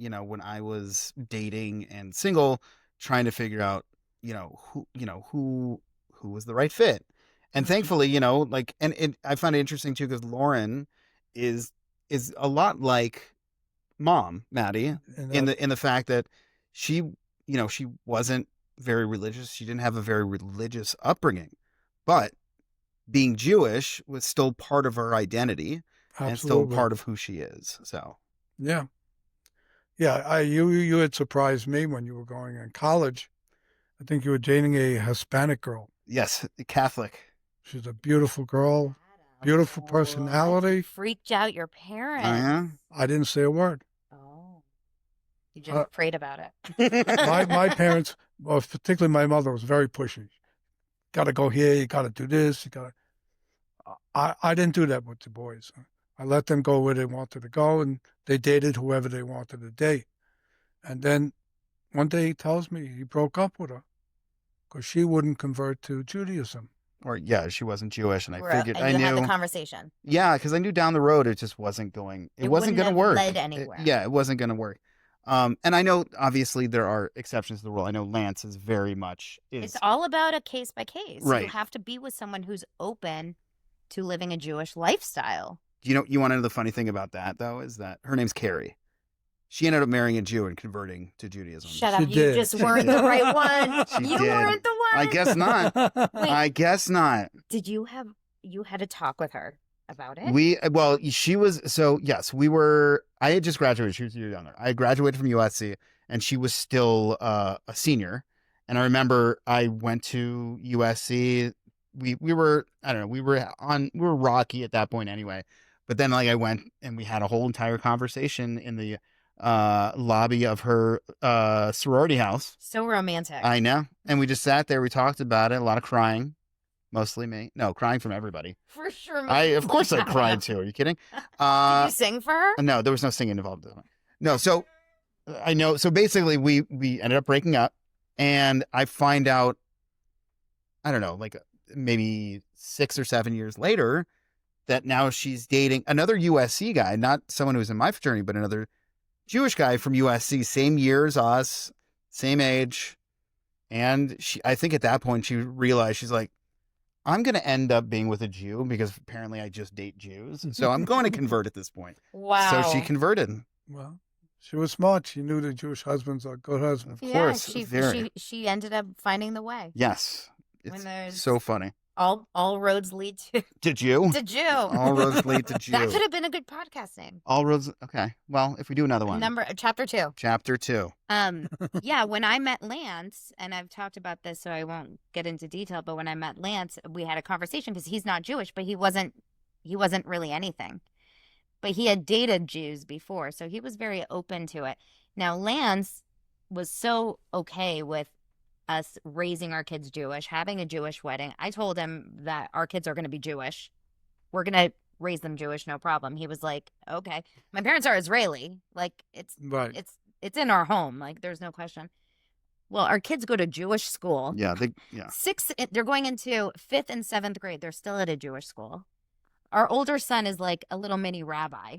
I was dating and single, trying to figure out, who was the right fit. And thankfully, I find it interesting too, because Lauren is a lot like mom, Maddie, And in the fact that she she wasn't very religious. She didn't have a very religious upbringing, but being Jewish was still part of her identity and still absolutely. part of who she is. So Yeah. Yeah. You had surprised me when you were going in college. I think you were dating a Hispanic girl. yes, Catholic. She's a beautiful girl, beautiful That personality. freaked out your Oh parents. yeah. I didn't say a word. Oh, you Uh, just prayed about it. my parents, well, particularly my mother, was very pushy. Got to go here. You got to do this. You got to. I didn't do that with the boys. I let them go where they wanted to go, and they dated whoever they wanted to date. And then one day he tells me he broke up with her because she wouldn't convert to Judaism. Or yeah, she wasn't Jewish, and I figured And I you had the knew. conversation. Yeah, because I knew down the road it just wasn't going. It wasn't wouldn't going to have work. led anywhere. Yeah, it wasn't going to work. And I know obviously there are exceptions to the rule. I know Lance is very much It's all about a case by case. Right. You have to be with someone who's open to living a Jewish lifestyle. You want to know the funny thing about that though is that her name's Carrie. She ended up marrying a Jew and converting to Judaism. Shut She up! You did. just weren't the right one. She You did. weren't the one. I guess not. Wait. I guess not. Did you had a talk with her about it? Well, she was so yes, we were. I had just graduated. She was a year younger. I graduated from USC, and she was still a senior. And I remember I went to USC. We were I don't know we were rocky at that point anyway. But then like I went and we had a whole entire conversation in the lobby of her sorority house. So romantic. I know, and we just sat there. We talked about it. A lot of crying. Mostly me. No, crying from everybody. For sure. Of course I cried too. Are you kidding? Did you sing for her? No, there was no singing involved. No, so I know. So basically we ended up breaking up, and I find out, I don't know, like maybe 6 or 7 years later that now she's dating another USC guy, not someone who's in my fraternity, but another Jewish guy from USC, same year as us, same age. And I think at that point she realized, she's like, I'm going to end up being with a Jew because apparently I just date Jews. So I'm going to convert at this point. Wow. So she converted. Well, she was smart. She knew the Jewish husbands are good husbands. Of course. She ended up finding the way. Yes. When It's there's so funny. all roads lead to Did you? Jew. All roads lead to Jew. That could have been a good podcast name. All roads. Okay. Well, if we do another one. Chapter 2. Chapter 2. Yeah, when I met Lance, and I've talked about this, so I won't get into detail, but when I met Lance, we had a conversation because he's not Jewish, but he wasn't really anything. But he had dated Jews before, so he was very open to it. Now, Lance was so okay with us raising our kids Jewish, having a Jewish wedding. I told him that our kids are going to be Jewish. We're going to raise them Jewish, no problem. He was like, okay. My parents are Israeli. Like, Right. it's in our home. Like, there's no question. Well, our kids go to Jewish school. Yeah. They're going into 5th and 7th grade. They're still at a Jewish school. Our older son is like a little mini rabbi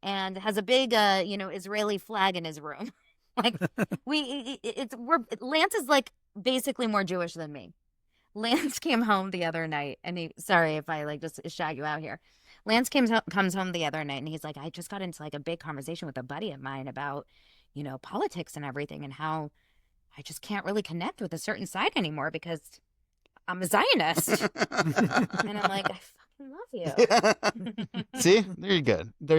and has a big, Israeli flag in his room. Like Lance is like basically more Jewish than me. Lance came home the other night and sorry if I like just shag you out here. Lance comes home the other night and he's like, I just got into like a big conversation with a buddy of mine about, politics and everything and how I just can't really connect with a certain side anymore because I'm a Zionist. And I'm like, I fucking love you. See, there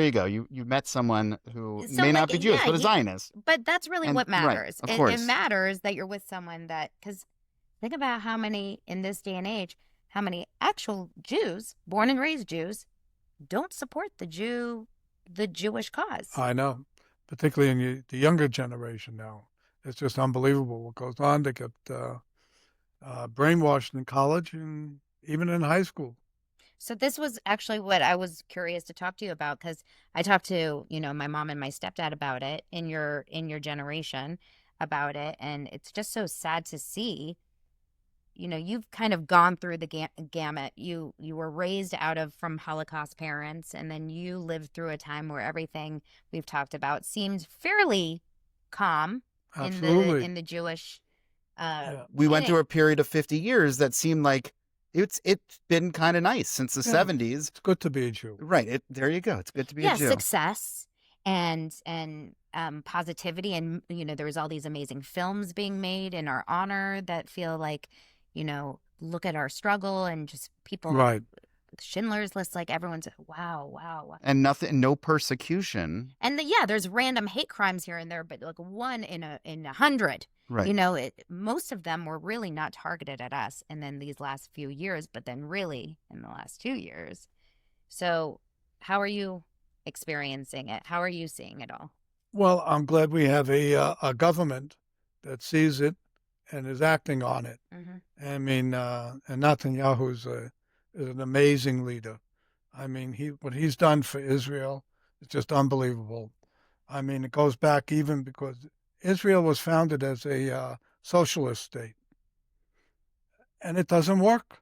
you go. You met someone who may not be Jewish, but a Zionist. But that's really what matters. Right, of course. It matters that you're with someone because think about how many in this day and age, how many actual Jews, born and raised Jews, don't support the Jewish cause. I know, particularly in the younger generation now. It's just unbelievable what goes on. They get brainwashed in college and even in high school. So this was actually what I was curious to talk to you about because I talked to, my mom and my stepdad about it in your generation about it. And it's just so sad to see, you've kind of gone through the gamut. You were raised from Holocaust parents, and then you lived through a time where everything we've talked about seemed fairly calm Absolutely. in the Jewish. We went through a period of 50 years that seemed like it's been kind of nice since the Yeah, 70s. it's good to be a Jew. Right. There you go. It's good to be a Yeah, Jew. success and positivity, and there was all these amazing films being made in our honor that feel like, look at our struggle, and just people, Right. Schindler's List, like everyone's wow, wow, wow. And no persecution. And yeah, there's random hate crimes here and there, but like one in 100. Right. Most of them were really not targeted at us, and then these last few years, but then really in the last 2 years. So, how are you experiencing it? How are you seeing it all? Well, I'm glad we have a government that sees it and is acting on it. Mm-hmm. I mean, and Netanyahu is an amazing leader. I mean, what he's done for Israel is just unbelievable. I mean, it goes back even because Israel was founded as a socialist state, and it doesn't work.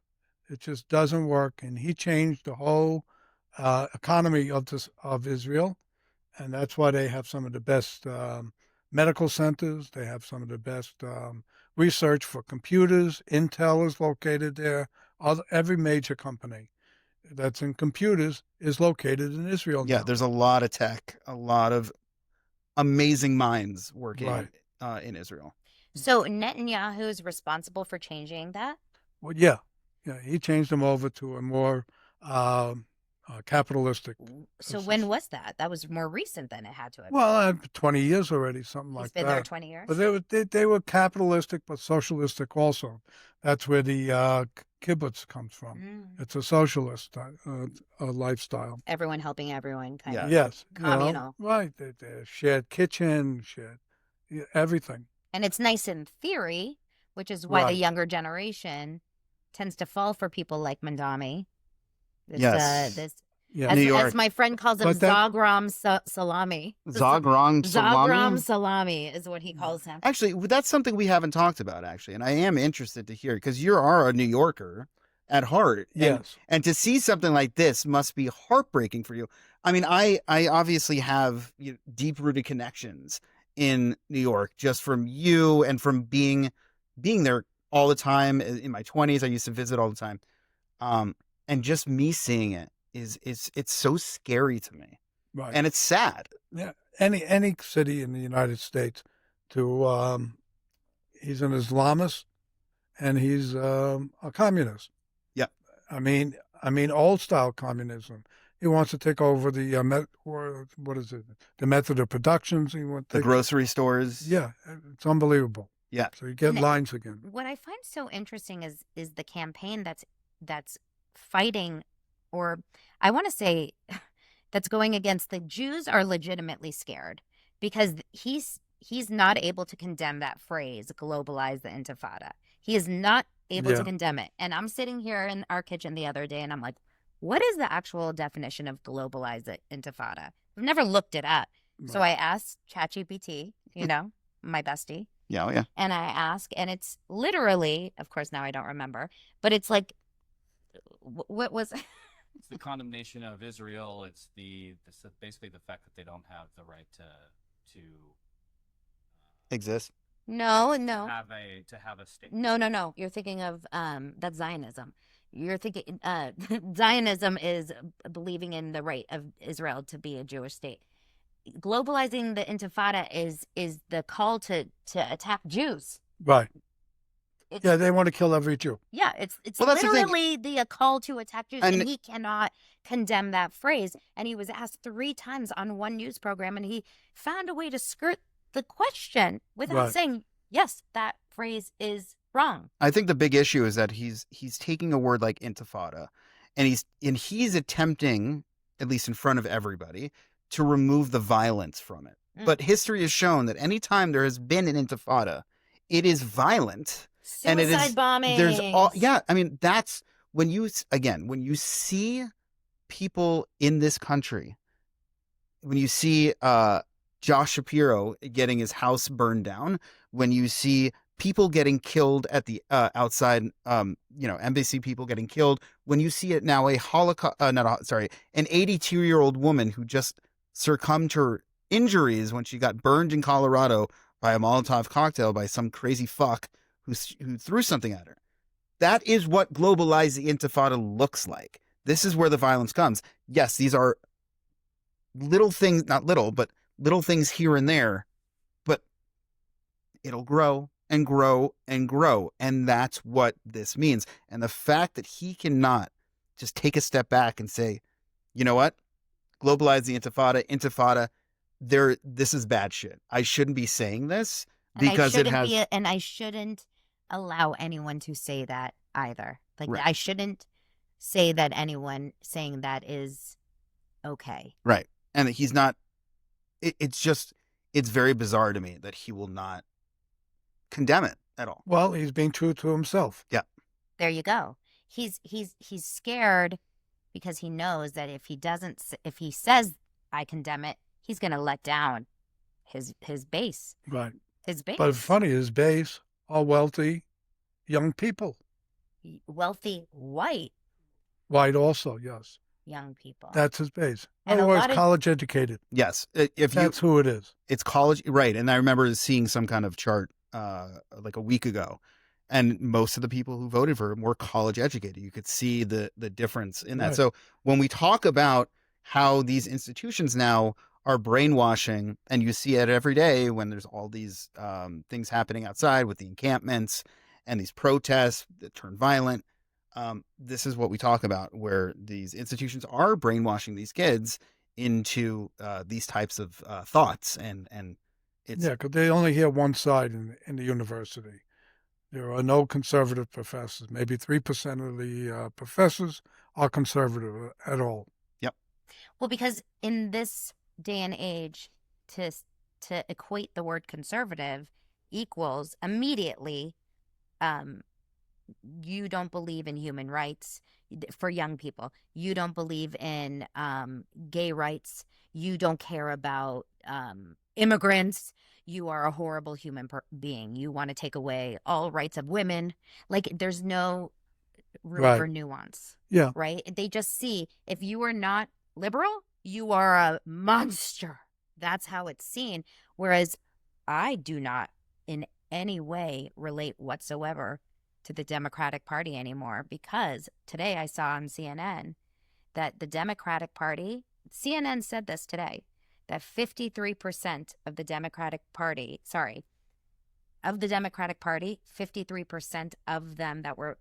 It just doesn't work. And he changed the whole economy of Israel, and that's why they have some of the best medical centers. They have some of the best research for computers. Intel is located there. Every major company that's in computers is located in Israel Yeah, now. there's a lot of tech, a lot of amazing minds working Right. in Israel. So Netanyahu is responsible for changing that? Well, yeah, he changed them over to a more capitalistic. So when was that? That was more recent than it had to have been. Well, 20 years already, something He's like been that. there 20 years? But they were capitalistic, but socialistic also. That's where the kibbutz comes from. It's a socialist lifestyle. Everyone helping everyone, kind of. Yes. Communal. Right. They shared kitchen, shared everything. And it's nice in theory, which is why the Right. younger generation tends to fall for people like Mandami. Yes. Yeah. New York. As my friend calls him, But that- Zagram Salami. Zagram Zagram salami. Salami is what he calls him. Actually, that's something we haven't talked about, actually, and I am interested to hear, because you are a New Yorker at heart. Yes. And to see something like this must be heartbreaking for you. I mean, I obviously have deep-rooted connections in New York just from you and from being there all the time. In my 20s, I used to visit all the time. And just me seeing it it's so scary to me. Right. And it's sad. Yeah. Any city in the United States he's an Islamist and he's a communist. Yeah. I mean old style communism. He wants to take over the what is it? The method of productions. He wants The grocery stores. Yeah, it's unbelievable. Yeah. So you get lines again. What I find so interesting is the campaign that's fighting, or I want to say that's going against the Jews are legitimately scared because he's not able to condemn that phrase, globalize the intifada. He is not able to condemn it. And I'm sitting here in our kitchen the other day and I'm like, what is the actual definition of globalize the intifada? I've never looked it up. Right. So I asked ChatGPT, my bestie. Yeah, oh yeah. And I ask, and it's literally, of course, now I don't remember, but it's like, what was It's the condemnation of Israel. It's basically the fact that they don't have the right to Exist. No. have a state. No. You're thinking of that's Zionism. You're thinking Zionism is believing in the right of Israel to be a Jewish state. Globalizing the Intifada is the call to attack Jews. Right. They want to kill every Jew. Yeah, it's Well, that's the thing. literally the call to attack Jews, And- and he cannot condemn that phrase. And he was asked 3 times on one news program, and he found a way to skirt the question without Right. saying, yes, that phrase is wrong. I think the big issue is that he's taking a word like intifada, and he's attempting, at least in front of everybody, to remove the violence from it. But history has shown that anytime there has been an intifada, it is violent. And it Suicide is bombings. I mean, that's when you see people in this country, when you see Josh Shapiro getting his house burned down, when you see people getting killed at the outside, embassy people getting killed, when you see it now, an 82-year-old woman who just succumbed to her injuries when she got burned in Colorado by a Molotov cocktail by some crazy fuck who threw something at her. That is what globalize the intifada looks like. This is where the violence comes. Yes, these are little things, not little, but little things here and there, but it'll grow and grow and grow. And that's what this means. And the fact that he cannot just take a step back and say, you know what? Globalize the intifada, this is bad shit. I shouldn't be saying this because it has. And I shouldn't allow anyone to say that either. Like, Right. I shouldn't say that anyone saying that is okay. Right. And he's not, it's very bizarre to me that he will not condemn it at all. Well, he's being true to himself. Yeah. There you go. He's scared because he knows that if he says I condemn it, he's going to let down his base. Right. His base. But funny, his base are wealthy young people. Wealthy white Also, yes. young people. That's his base. In And other a words, lot of- college educated. Yes. That's who it is. It's college. Right. And I remember seeing some kind of chart like a week ago. And most of the people who voted for him were college educated. You could see the difference in that. Right. So when we talk about how these institutions now are brainwashing, and you see it every day when there's all these things happening outside with the encampments and these protests that turn violent. This is what we talk about, where these institutions are brainwashing these kids into these types of thoughts. And it's Because they only hear one side in the university. There are no conservative professors. Maybe 3% of the professors are conservative at all. Well, because in this day and age, to equate the word conservative equals immediately, you don't believe in human rights for young people. You don't believe in gay rights. You don't care about immigrants. You are a horrible human being. You want to take away all rights of women. Like, there's no room Right. for nuance. Yeah. Right? They just see, if you are not liberal, you are a monster. That's how it's seen. Whereas I do not in any way relate whatsoever to the Democratic Party anymore, because today I saw on CNN that the Democratic Party, CNN said this today, that 53% of the Democratic Party, 53% of them that were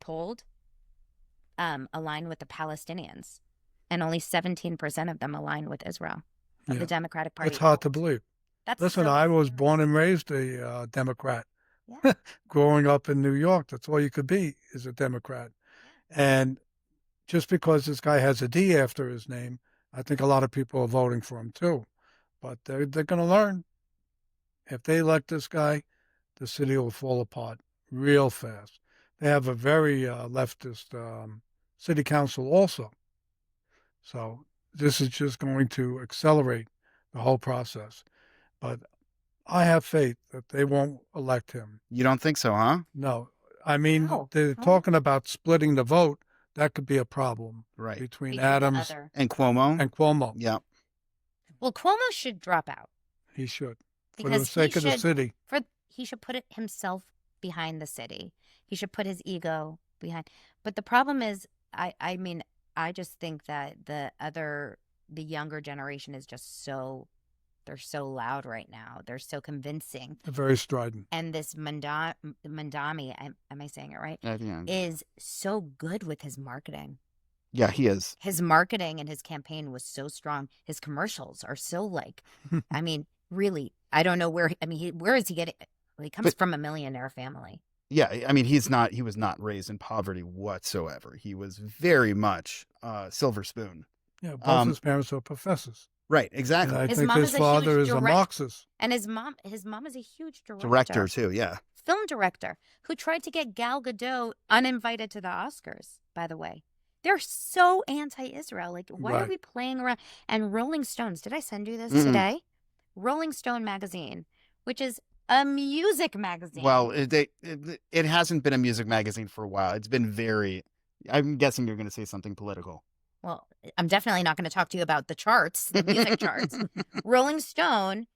polled align with the Palestinians, and only 17% of them align with Israel. Of Yeah. the Democratic Party. It's hard to believe. That's Listen, so I was scary. born and raised a Democrat. Yeah. Growing up in New York, that's all you could be, is a Democrat. And just because this guy has a D after his name, I think a lot of people are voting for him too. But they're going to learn. If they elect this guy, the city will fall apart real fast. They have a very leftist city council also. So this is just going to accelerate the whole process. But I have faith that they won't elect him. You don't think so, huh? No. I mean, No. they're talking about splitting the vote. That could be a problem Right. between Because the Adams other- And Cuomo. and Cuomo. Yeah. Well, Cuomo should drop out. He should. For Because the sake of the city. He should put himself behind the city. He should put his ego behind. But the problem is, I mean, I just think that the younger generation is just they're so loud right now. They're so convincing. They're very strident. And this Mandami, am I saying it right? Yeah. Is so good with his marketing. Yeah, he is. His marketing and his campaign was so strong. His commercials are so I mean, really, I don't know where where is he getting? Well, he comes from a millionaire family. Yeah, I mean, he was not raised in poverty whatsoever. He was very much silver spoon. Yeah, both his parents are professors. Right, And exactly. I His think mom his is a father huge is a Marxist. And his mom is a huge Director too, yeah. film director, who tried to get Gal Gadot uninvited to the Oscars, by the way. They're so anti-Israel. Like, why are Right. we playing around? And Rolling Stones, did I send you this Mm-mm. today? Rolling Stone magazine, which is a music magazine. Well, it hasn't been a music magazine for a while. It's been I'm guessing you're going to say something political. Well, I'm definitely not going to talk to you about the charts, the music charts. Rolling Stone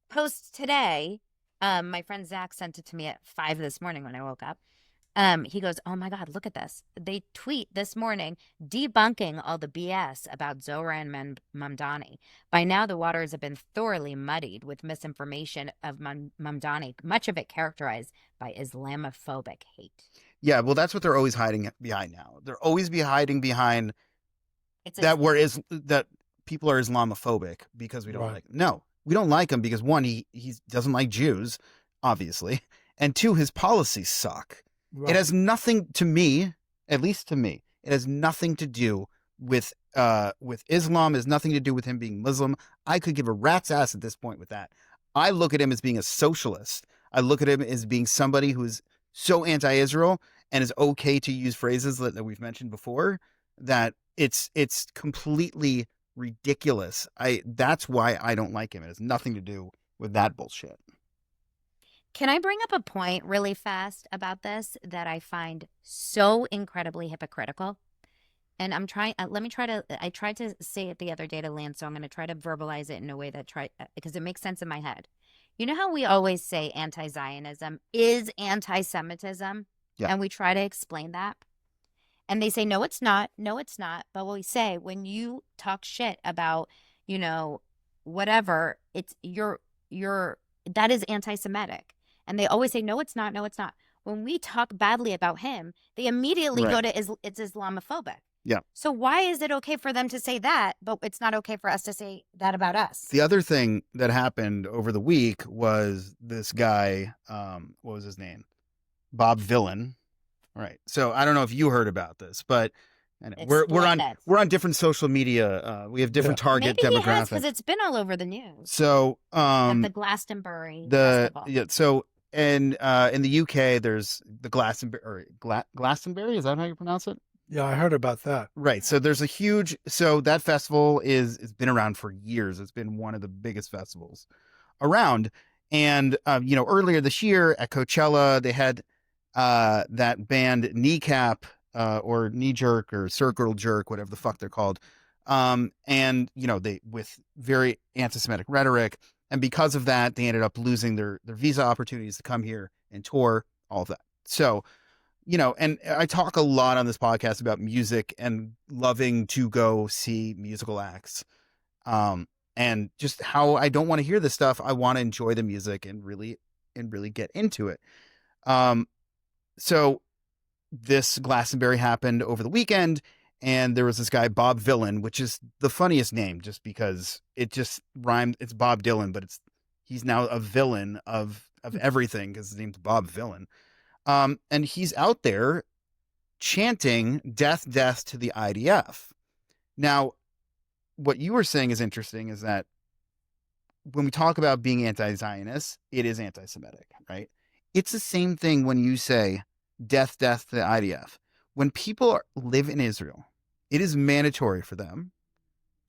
posts today. My friend Zach sent it to me at 5 this morning when I woke up. He goes, "Oh my God, look at this. They tweet this morning debunking all the BS about Zohar and Mamdani. By now, the waters have been thoroughly muddied with misinformation of Mamdani, much of it characterized by Islamophobic hate." Yeah, well, that's what they're always hiding behind now. They're always be hiding behind It's that people are Islamophobic because we don't Right. like. No, we don't like him because one, he doesn't like Jews, obviously, and two, his policies suck. Right. It has nothing to me, at least to me, it has nothing to do with Islam. It has nothing to do with him being Muslim. I could give a rat's ass at this point with that. I look at him as being a socialist. I look at him as being somebody who's so anti-Israel and is okay to use phrases that we've mentioned before, that it's completely ridiculous. That's why I don't like him. It has nothing to do with that bullshit. Can I bring up a point really fast about this that I find so incredibly hypocritical? And I'm trying, I tried to say it the other day to Lance, so I'm going to try to verbalize it in a way that because it makes sense in my head. You know how we always say anti-Zionism is anti-Semitism? Yeah. And we try to explain that. And they say, no, it's not. No, it's not. But what we say, when you talk shit about, whatever, that is anti-Semitic. And they always say, no, it's not. No, it's not. When we talk badly about him, they immediately Right. go to it's Islamophobic. Yeah. So why is it okay for them to say that, but it's not okay for us to say that about us? The other thing that happened over the week was this guy, what was his name? Bob Villain. Right. So I don't know if you heard about this, but we're on different social media. We have different target Maybe he has, demographics because it's been all over the news. So At the Glastonbury Festival. So in the UK, there's the Glastonbury. Is that how you pronounce it? Yeah, I heard about that. Right. So there's so that festival it's been around for years. It's been one of the biggest festivals around. And, earlier this year at Coachella, they had that band Kneecap or Knee Jerk or Circle Jerk, whatever the fuck they're called. And, they with very anti-Semitic rhetoric. And because of that, they ended up losing their visa opportunities to come here and tour, all of that. So, and I talk a lot on this podcast about music and loving to go see musical acts. And just how I don't want to hear this stuff. I want to enjoy the music and really get into it. So this Glastonbury happened over the weekend, and there was this guy, Bob Villain, which is the funniest name just because it just rhymed. It's Bob Dylan, but he's now a villain of everything because his name's Bob Villain. And he's out there chanting death, death to the IDF. Now, what you were saying is interesting is that when we talk about being anti-Zionist, it is anti-Semitic, right? It's the same thing when you say death, death to the IDF. When people live in Israel, it is mandatory for them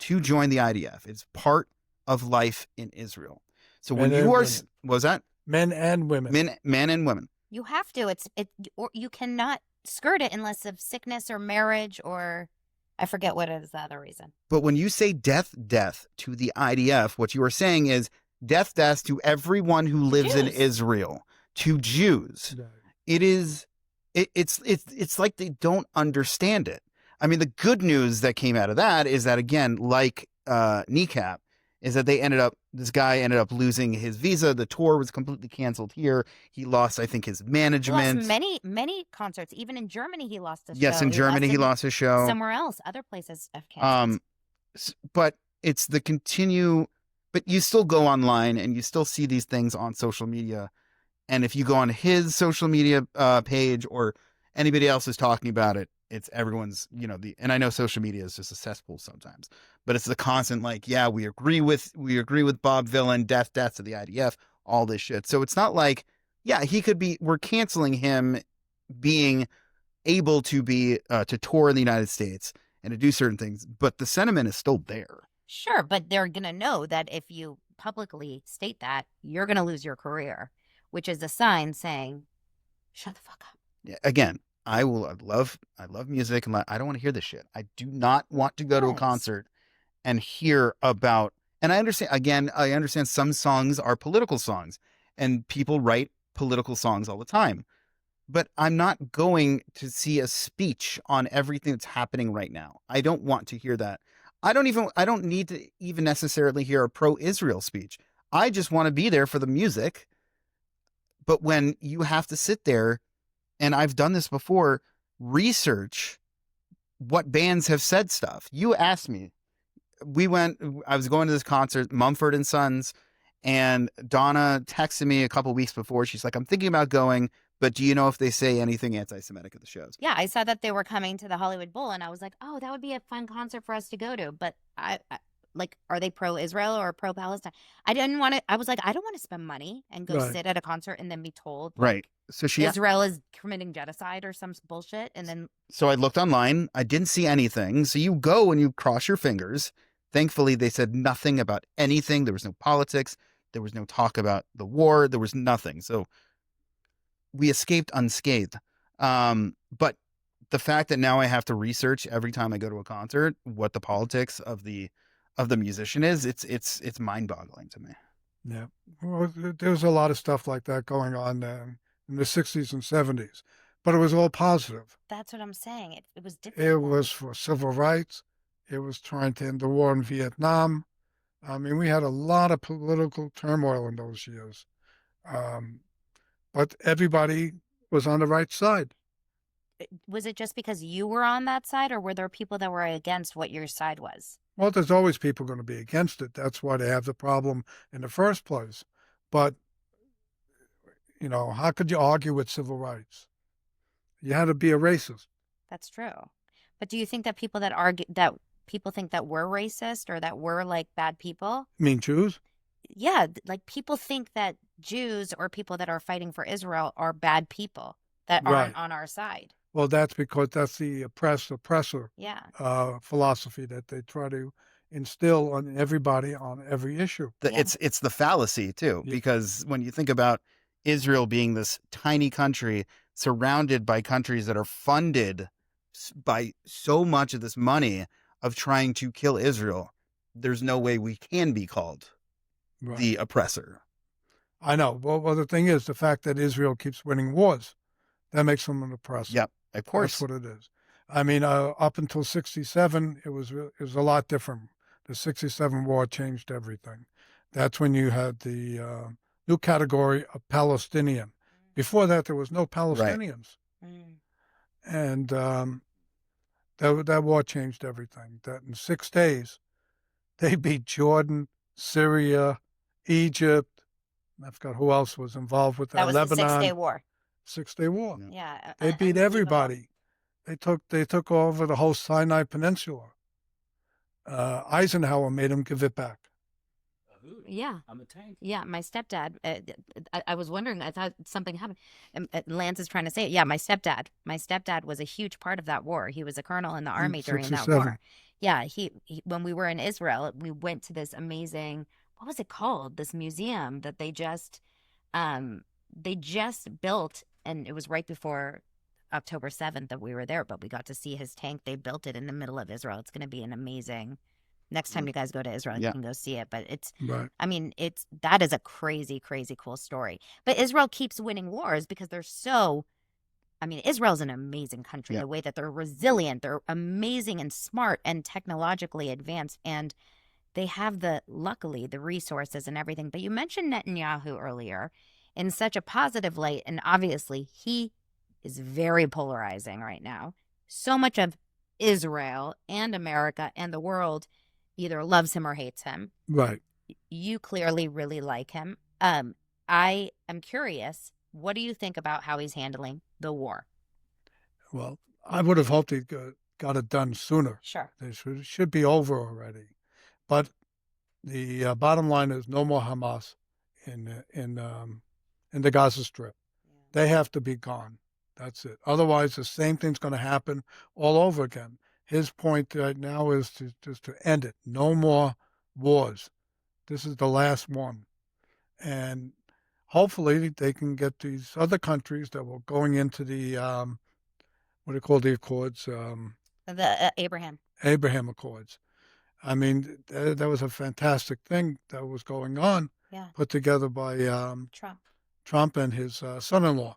to join the IDF. It's part of life in Israel. So when you are, what was that? Men and women. Men and women. You have to. Or you cannot skirt it unless of sickness or marriage or I forget what is the other reason. But when you say death, death to the IDF, what you are saying is death, death to everyone who lives in Israel, to Jews. It's like they don't understand it. I mean, the good news that came out of that is that, again, like Kneecap, is that this guy ended up losing his visa. The tour was completely canceled here. He lost, I think, his management. He lost many concerts. Even in Germany, he lost his show. Yes, in Germany, he lost his show. Somewhere else, other places have canceled. But it's but you still go online and you still see these things on social media. And if you go on his social media page or anybody else is talking about it, it's everyone's, and I know social media is just a cesspool sometimes, but it's the constant we agree with Bob Villain, death to the IDF, all this shit. So it's not like, we're canceling him being able to be, to tour in the United States and to do certain things, but the sentiment is still there. Sure, but they're going to know that if you publicly state that, you're going to lose your career, which is a sign saying, shut the fuck up. Yeah, again, I love music, and I don't want to hear this shit. I do not want to go to a concert and hear about, and I understand some songs are political songs and people write political songs all the time. but I'm not going to see a speech on everything that's happening right now. I don't want to hear that. I don't need to even necessarily hear a pro-Israel speech. I just want to be there for the music. But when you have to sit there, and I've done this before, research what bands have said stuff. You asked me. I was going to this concert, Mumford and Sons, and Donna texted me a couple weeks before. She's like, I'm thinking about going, but do you know if they say anything anti-Semitic at the shows? Yeah, I saw that they were coming to the Hollywood Bowl, and I was like, oh, that would be a fun concert for us to go to. But like, are they pro-Israel or pro-Palestine? I didn't want to. I was like, I don't want to spend money and go Right. sit at a concert and then be told, Right. like, So Israel is committing genocide or some bullshit, and then So I looked online. I didn't see anything. So you go and you cross your fingers. Thankfully, they said nothing about anything. There was no politics. There was no talk about the war. There was nothing. So we escaped unscathed. But the fact that now I have to research every time I go to a concert what the politics of the musician is, it's mind-boggling to me. Yeah. Well, there was a lot of stuff like that going on in the 60s and 70s, but it was all positive. that's what I'm saying. It was It different. was for civil rights. It was trying to end the war in Vietnam. I mean, we had a lot of political turmoil in those years. But everybody was on the right side. Was it just because you were on that side, or were there people that were against what your side was? Well, there's always people going to be against it. That's why they have the problem in the first place. But, how could you argue with civil rights? You had to be a racist. That's true. But do you think that people that argue that people think that we're racist or that we're like bad people? You mean Jews? Yeah, like people think that Jews or people that are fighting for Israel are bad people that aren't Right. on our side. Well, that's because that's the oppressor Yeah. philosophy that they try to instill on everybody on every issue. Yeah. It's the fallacy too, Yeah. because when you think about Israel being this tiny country surrounded by countries that are funded by so much of this money of trying to kill Israel, there's no way we can be called Right. the oppressor. I know. Well, the thing is, the fact that Israel keeps winning wars, that makes them an oppressor. Yep, of course. That's what it is. I mean, up until '67, it was a lot different. The '67 war changed everything. That's when you had the new category of Palestinian. Before that, there was no Palestinians, Mm. and that war changed everything. That in 6 days, they beat Jordan, Syria, Egypt. I forgot who else was involved with that. That was the Lebanon. 6-Day War. 6 Day War. Yeah. They beat unbelievable. everybody. They took over the whole Sinai Peninsula. Eisenhower made them give it back. Yeah. I'm a tank. Yeah, my stepdad. I was wondering. I thought something happened. Lance is trying to say it. Yeah, my stepdad. My stepdad was a huge part of that war. He was a colonel in the army during that 67. war. Yeah, he when we were in Israel, we went to this amazing. What was it called? This museum that they just built, and it was right before October 7th that we were there. But we got to see his tank. They built it in the middle of Israel. It's going to be an amazing. Next time you guys go to Israel, Yeah. you can go see it. But it's, Right. I mean, that is a crazy, crazy cool story. But Israel keeps winning wars because they're so, I mean, Israel's an amazing country. Yeah. The way that they're resilient, they're amazing and smart and technologically advanced. And they have luckily, the resources and everything. But you mentioned Netanyahu earlier in such a positive light. And obviously, he is very polarizing right now. So much of Israel and America and the world either loves him or hates him. Right. You clearly really like him. I am curious, what do you think about how he's handling the war? Well, I would have hoped he got it done sooner. Sure. It should be over already. But the bottom line is no more Hamas in the Gaza Strip. They have to be gone. That's it. Otherwise, the same thing's going to happen all over again. His point right now is just to end it. No more wars. This is the last one. And hopefully they can get these other countries that were going into the, what do you call the Accords? The Abraham. Abraham Accords. I mean, that was a fantastic thing that was going on, Yeah. put together by Trump. Trump and his son-in-law.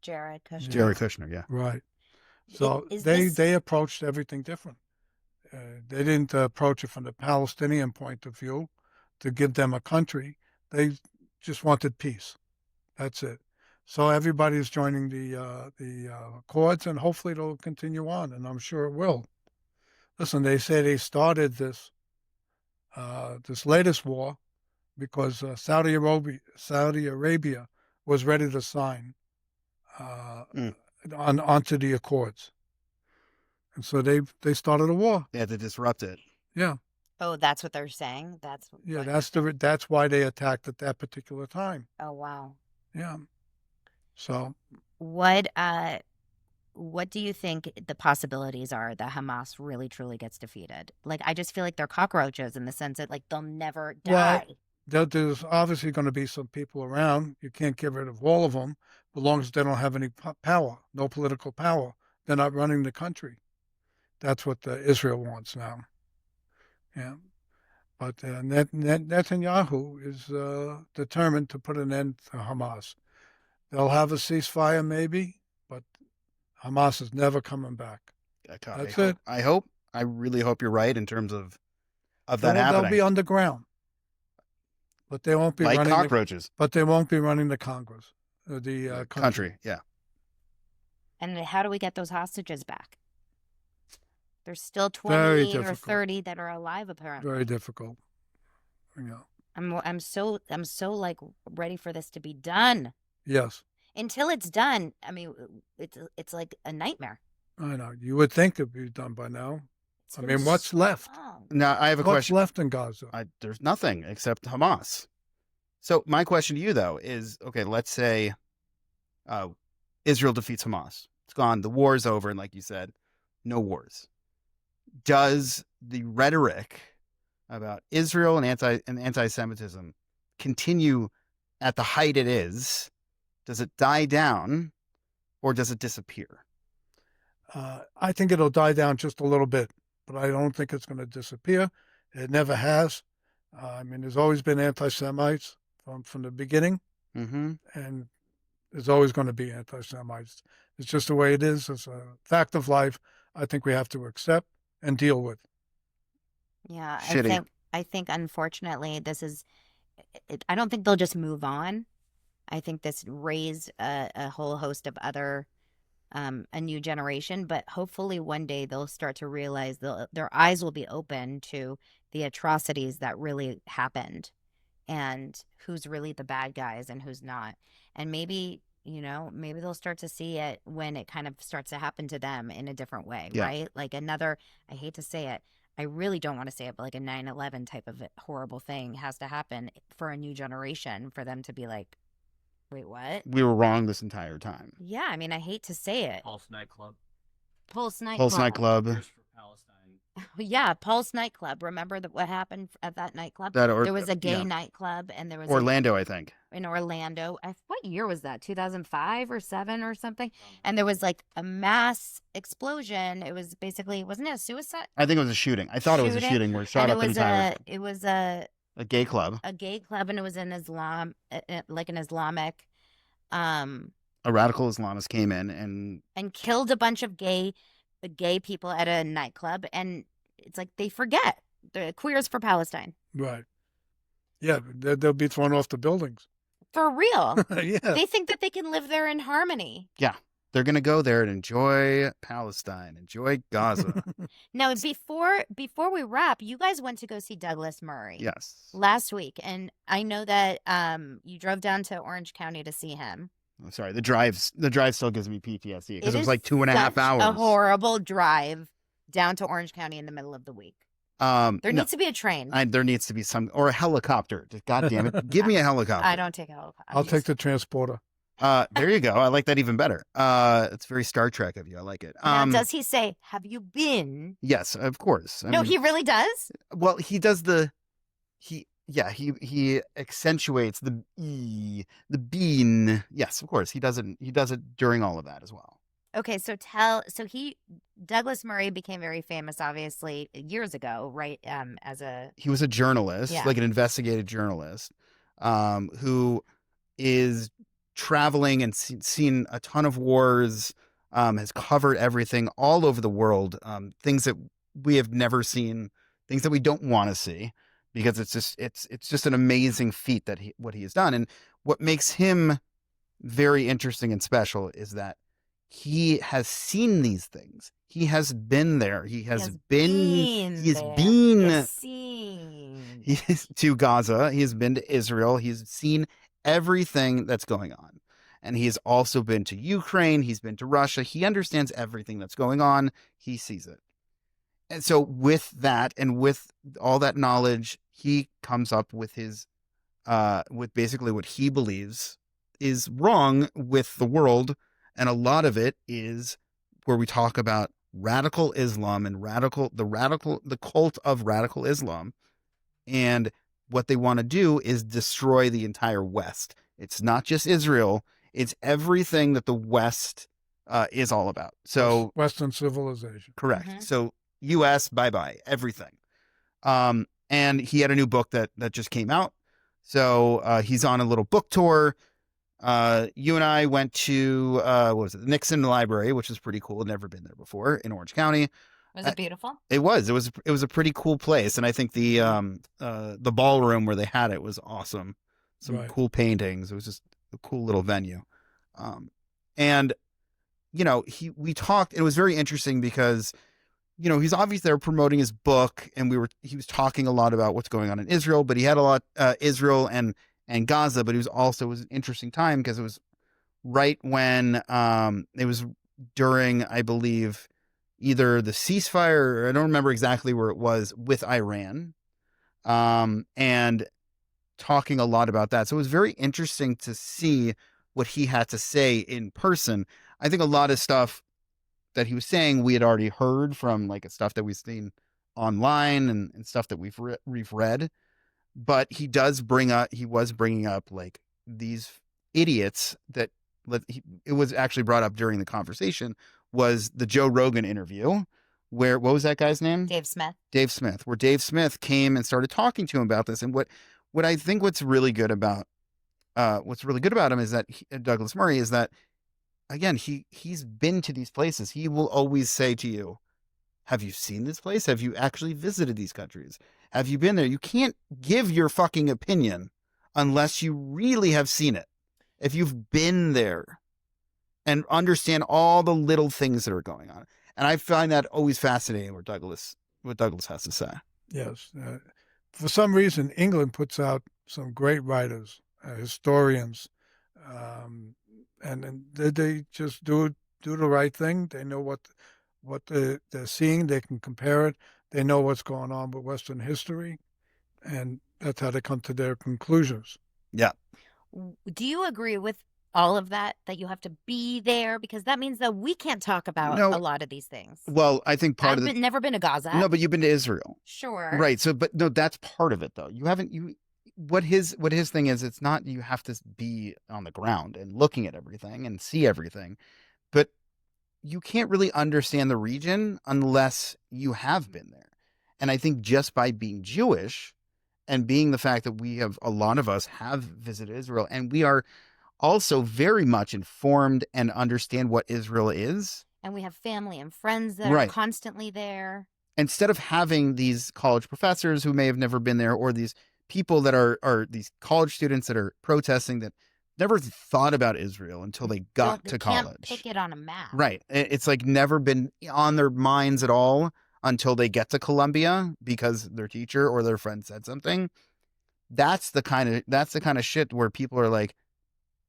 Jared Kushner. Jared Kushner, yeah. Right. So Is they this- they approached everything different. They didn't approach it from the Palestinian point of view to give them a country. They just wanted peace. That's it. So everybody's joining the accords, and hopefully it'll continue on, and I'm sure it will. Listen, they say they started this latest war because Saudi Arabia was ready to sign onto the accords, and so they started a war. They had to disrupt it. Yeah, Oh, that's what they're saying. That's yeah. what- That's why they attacked at that particular time. Oh wow. Yeah. So What do you think the possibilities are that Hamas really truly gets defeated? Like, I just feel like they're cockroaches in the sense that, like, they'll never Well, die. there's obviously going to be some people around. You can't get rid of all of them, as long as they don't have any power, no political power. They're not running the country. That's what Israel wants now. Yeah. But Netanyahu is determined to put an end to Hamas. They'll have a ceasefire maybe, but Hamas is never coming back. That's it. I really hope you're right in terms of that They'll happening. be underground, but they won't be like running. cockroaches. But they won't be running the Congress, the Country, yeah. And how do we get those hostages back? There's still Very 20 or difficult. 30 that are alive, apparently. Very difficult. Yeah. I'm so like ready for this to be done. Yes, Until it's done, I mean, it's like a nightmare. I know. You would think it'd be done by now. It's I been mean, what's so left? long. Now I have a What's question. left in Gaza? There's nothing except Hamas. So my question to you though is, okay, let's say Israel defeats Hamas. It's gone. The war's over, and like you said, no wars. Does the rhetoric about Israel and anti-Semitism continue at the height it is? Does it die down, or does it disappear? I think it'll die down just a little bit, but I don't think it's going to disappear. It never has. I mean, there's always been anti-Semites from the beginning, Mm-hmm. and there's always going to be anti-Semites. It's just the way it is. It's a fact of life. I think we have to accept and deal with. Yeah, Shitty. I think unfortunately this is. I don't think they'll just move on. I think this raised a whole host of other, a new generation. But hopefully one day they'll start to realize their eyes will be open to the atrocities that really happened, and who's really the bad guys and who's not. And maybe maybe they'll start to see it when it kind of starts to happen to them in a different way, Yeah. right? Like another. I hate to say it. I really don't want to say it, but like a 9/11 type of horrible thing has to happen for a new generation for them to be like, wait, what? We were wrong this entire time. Yeah, I mean, I hate to say it. Pulse nightclub. Pulse nightclub. Pulse nightclub. Tears for Palestine. Yeah, Pulse nightclub. Remember what happened at that nightclub? There was a gay nightclub, and there was Orlando, I think. in Orlando. What year was that? 2005 or 7 or something? And there was like a mass explosion. It was basically, wasn't it a suicide? I think it was a shooting. I thought it was a Shooting? shooting where it shot And up anytime. it was a Gay club. gay club, and it was in Islam, like an Islamic, um, A radical Islamist came in and killed a bunch of gay people at a nightclub, and it's like they forget the Queers for Palestine. Right. Yeah, they'll be thrown off the buildings. For real. Yeah. They think that they can live there in harmony. they're going to go there and enjoy Palestine, enjoy Gaza. Now, before we wrap, you guys went to go see Douglas Murray Yes. last week, and I know that you drove down to Orange County to see him. I'm sorry. The drive still gives me PTSD because it was is like 2.5 such hours. a horrible drive down to Orange County in the middle of the week. There No, needs to be a train. there needs to be some, or a helicopter. Just God damn it. Give me a helicopter. I don't take a helicopter. I'll take the transporter. There you go. I like that even better. It's very Star Trek of you. I like it. Now, does he say, "Have you been?" Yes, of course. I No, mean, he really does. well, he does he accentuates the bean. Yes, of course. He does it during all of that as well. Okay, so Douglas Murray became very famous, obviously, years ago, right? He was a journalist, Yeah. like an investigative journalist, who is traveling and seen a ton of wars, has covered everything all over the world, things that we have never seen, things that we don't want to see, because it's just an amazing feat that what he has done. And what makes him very interesting and special is that he has seen these things. He has been there. He has been seen. To Gaza. He has been to Israel. He's seen everything that's going on. And he has also been to Ukraine. He's been to Russia. He understands everything that's going on. He sees it. And so with that and with all that knowledge, he comes up with with basically what he believes is wrong with the world. And a lot of it is where we talk about radical Islam and the cult of radical Islam. And what they want to do is destroy the entire West. It's not just Israel. It's everything that the West is all about. So Western civilization. Correct. Mm-hmm. So U.S., bye-bye, everything. And he had a new book that just came out. So he's on a little book tour. You and I went to, what was it? The Nixon Library, which is pretty cool. I'd never been there before in Orange County. Was it beautiful? It was a pretty cool place. And I think the ballroom where they had it was awesome. Some cool paintings. It was just a cool little venue. And, we talked, and it was very interesting because, he's obviously there promoting his book, and he was talking a lot about what's going on in Israel, but he had a lot, Israel and Gaza, but it was an interesting time because it was right when, it was during, I believe, either the ceasefire, or I don't remember exactly where it was, with Iran, and talking a lot about that. So it was very interesting to see what he had to say in person. I think a lot of stuff that he was saying we had already heard from like stuff that we've seen online and stuff that we've read, but he was bringing up like these idiots that it was actually brought up during the conversation, was the Joe Rogan interview where, what was that guy's name? Dave Smith, where Dave Smith came and started talking to him about this. And what I think what's really good about him is that Douglas Murray, is that, again, he's been to these places. He will always say to you, have you seen this place? Have you actually visited these countries? Have you been there? You can't give your fucking opinion unless you really have seen it. If you've been there and understand all the little things that are going on. And I find that always fascinating what Douglas has to say. Yes. For some reason, England puts out some great writers, historians, and they just do the right thing. They know what they're seeing. They can compare it. They know what's going on with Western history, and that's how they come to their conclusions. Yeah. Do you agree with all of that you have to be there? Because that means that we can't talk about a lot of these things. Well, I think I've never been to Gaza. No, but you've been to Israel. Sure. Right. So, but no, that's part of it though. What his thing is, it's not you have to be on the ground and looking at everything and see everything, but you can't really understand the region unless you have been there. And I think just by being Jewish and being the fact that a lot of us have visited Israel, and we are also very much informed and understand what Israel is. And we have family and friends that are constantly there. Instead of having these college professors who may have never been there, or these people that are these college students that are protesting that never thought about Israel until they got to college. Can't pick it on a map. Right. It's like never been on their minds at all until they get to Columbia because their teacher or their friend said something. That's the kind of shit where people are like,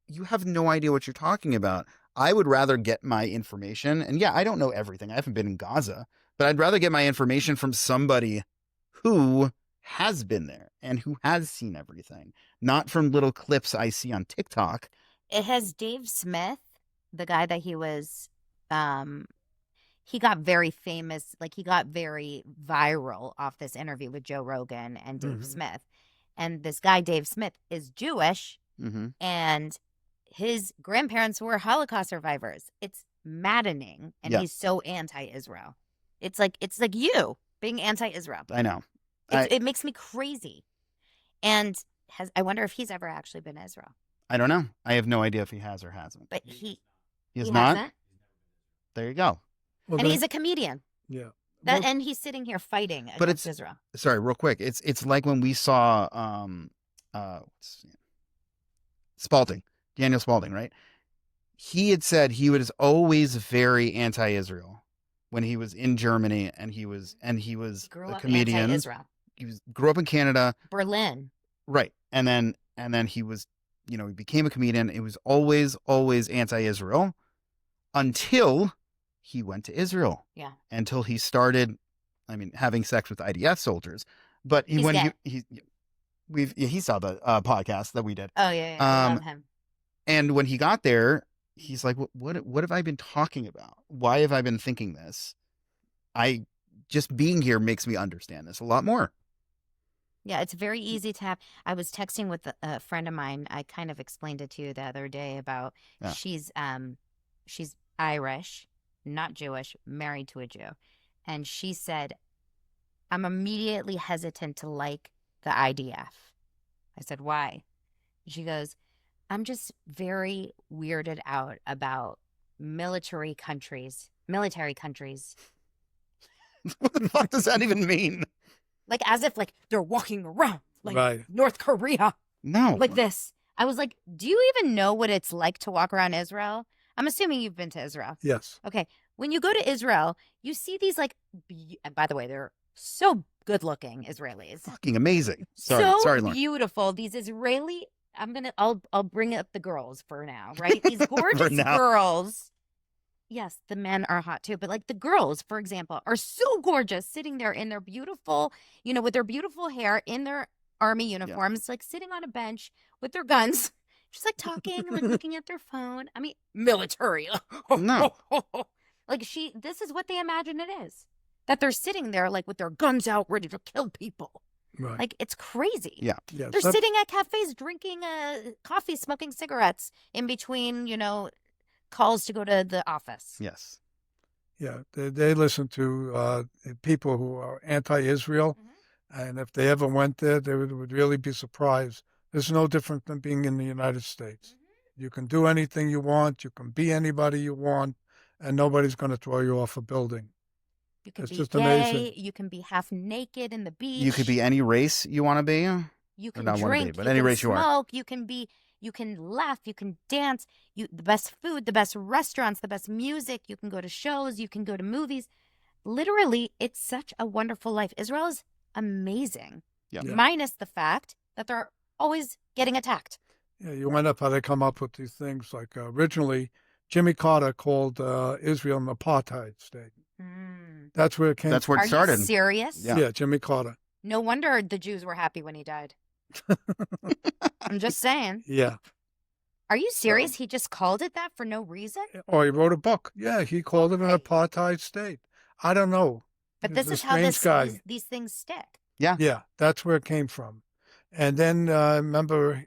you have no idea what you're talking about. I would rather get my information. And yeah, I don't know everything. I haven't been in Gaza, but I'd rather get my information from somebody who has been there and who has seen everything, not from little clips I see on TikTok. It has Dave Smith, the guy that he was, he got very famous, like he got very viral off this interview with Joe Rogan and Dave Smith. And this guy, Dave Smith, is Jewish, and his grandparents were Holocaust survivors. It's maddening, and he's so anti-Israel. It's like you being anti-Israel. I know. It makes me crazy. And I wonder if he's ever actually been to Israel. I don't know. I have no idea if he has or hasn't. But He he has not? hasn't. There you go. Well, And then- he's a comedian. yeah. And he's sitting here fighting But against it's- Israel. Sorry, real quick. It's like when we saw Spalding, Daniel Spalding, right? He had said he was always very anti-Israel when he was in Germany, and he was Grew a up comedian. anti-Israel. Grew up in Canada, Berlin. right? And then he was, he became a comedian. It was always anti-Israel until he went to Israel. Yeah. Until he started, having sex with IDF soldiers. But He's when gay. he saw the podcast that we did. Oh yeah, I love him. And when he got there, he's like, what have I been talking about? Why have I been thinking this? Just being here makes me understand this a lot more. Yeah, it's very easy to have. I was texting with a friend of mine. I kind of explained it to you the other day about Yeah. she's Irish, not Jewish, married to a Jew. And she said, I'm immediately hesitant to like the IDF. I said, why? She goes, I'm just very weirded out about military countries. What the fuck does that even mean? Like as if like they're walking around like Right. North Korea. No. Like this. I was like, do you even know what it's like to walk around Israel? I'm assuming you've been to Israel. Yes. Okay. When you go to Israel, you see these like, and by the way, they're so good looking Israelis. Fucking amazing. Sorry, so Lauren. beautiful. These Israeli, I'll bring up the girls for now, right? These gorgeous now. girls. Yes, the men are hot too, but like the girls, for example, are so gorgeous sitting there in their beautiful, with their beautiful hair in their army uniforms, like sitting on a bench with their guns, just like talking, like looking at their phone. Military. No. This is what they imagine it is. That they're sitting there like with their guns out, ready to kill people. Right. Like it's crazy. Yeah. Yeah. They're sitting at cafes drinking coffee, smoking cigarettes in between, calls to go to the office. Yes. Yeah, they listen to people who are anti-Israel, and if they ever went there, they would really be surprised. It's no different than being in the United States. You can do anything you want, you can be anybody you want, and nobody's going to throw you off a building. You can It's be just gay. amazing. You can be half naked in the beach. You could be any race you want to be. You can not wanna be, drink. but you any can race you are. smoke. You can laugh. You can dance. The best food, the best restaurants, the best music. You can go to shows. You can go to movies. Literally, it's such a wonderful life. Israel is amazing. Yeah. Yeah. Minus the fact that they're always getting attacked. Yeah, you went up how they come up with these things. Like originally, Jimmy Carter called Israel an apartheid state. That's where it came. That's where Are it started. you serious? Yeah. Yeah, Jimmy Carter. No wonder the Jews were happy when he died. I'm just saying. Yeah. Are you serious? He just called it that for no reason? Or he wrote a book. Yeah, he called it an apartheid state. I don't know. But He's this a is how strange guy. these things stick. Yeah, that's where it came from. And then I remember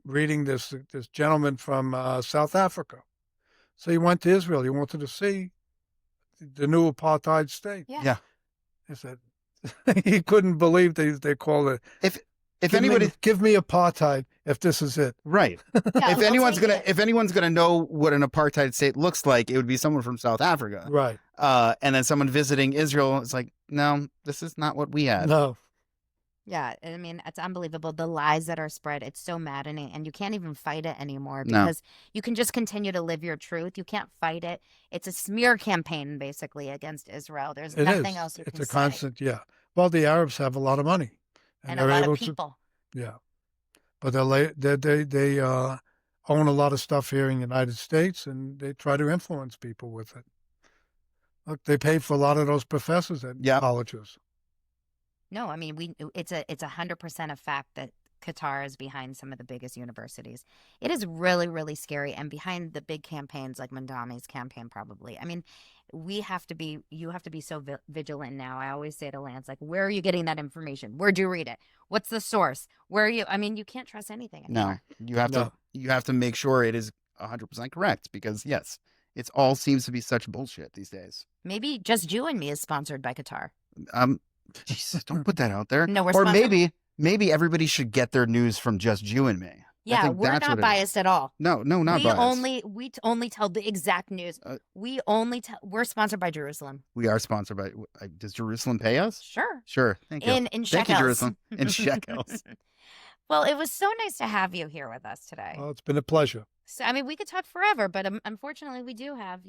reading this gentleman from South Africa. So he went to Israel. He wanted to see the new apartheid state. Yeah. He said he couldn't believe they called it. If Give anybody, me, give me apartheid if this is it. right? Yeah, if I'll anyone's take gonna it. if anyone's gonna know what an apartheid state looks like, it would be someone from South Africa. Right. And then someone visiting Israel is like, no, this is not what we had. No. Yeah, it's unbelievable. The lies that are spread, it's so maddening. And you can't even fight it anymore No. because you can just continue to live your truth. You can't fight it. It's a smear campaign, basically, against Israel. There's It nothing is. else you It's can a say. constant, yeah. Well, the Arabs have a lot of money. And a they're lot able of people. to, yeah. But they own a lot of stuff here in the United States, and they try to influence people with it. Look, they pay for a lot of those professors at Yeah. colleges. No, it's 100% a fact that Qatar is behind some of the biggest universities. It is really, really scary. And behind the big campaigns like Mandami's campaign, probably. You have to be so vigilant now. I always say to Lance, like, where are you getting that information? Where'd you read it? What's the source? Where are you? You can't trust anything No, anymore. you have to make sure it is 100% correct because yes, it all seems to be such bullshit these days. Maybe Just You and Me is sponsored by Qatar. Jesus, don't put that out there. No, we're or sponsored. maybe everybody should get their news from Just You and Me. Yeah, think we're that's not what it is. biased at all. No, not We biased. only tell the exact news. We're sponsored by Jerusalem. We are sponsored by. Does Jerusalem pay us? Sure. Sure. Thank you. In Thank shekels. you, Jerusalem. In shekels. Well, it was so nice to have you here with us today. Well, it's been a pleasure. So, I mean, we could talk forever, but unfortunately, we do have,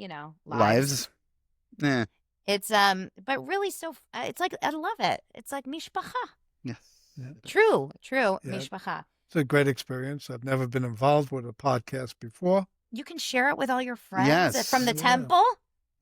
Lives. Yeah. It's but really, it's like I love it. It's like mishpacha. Yes. Yeah. True, Yeah. mishpacha. It's a great experience. I've never been involved with a podcast before. You can share it with all your friends Yes. from the Yeah. temple.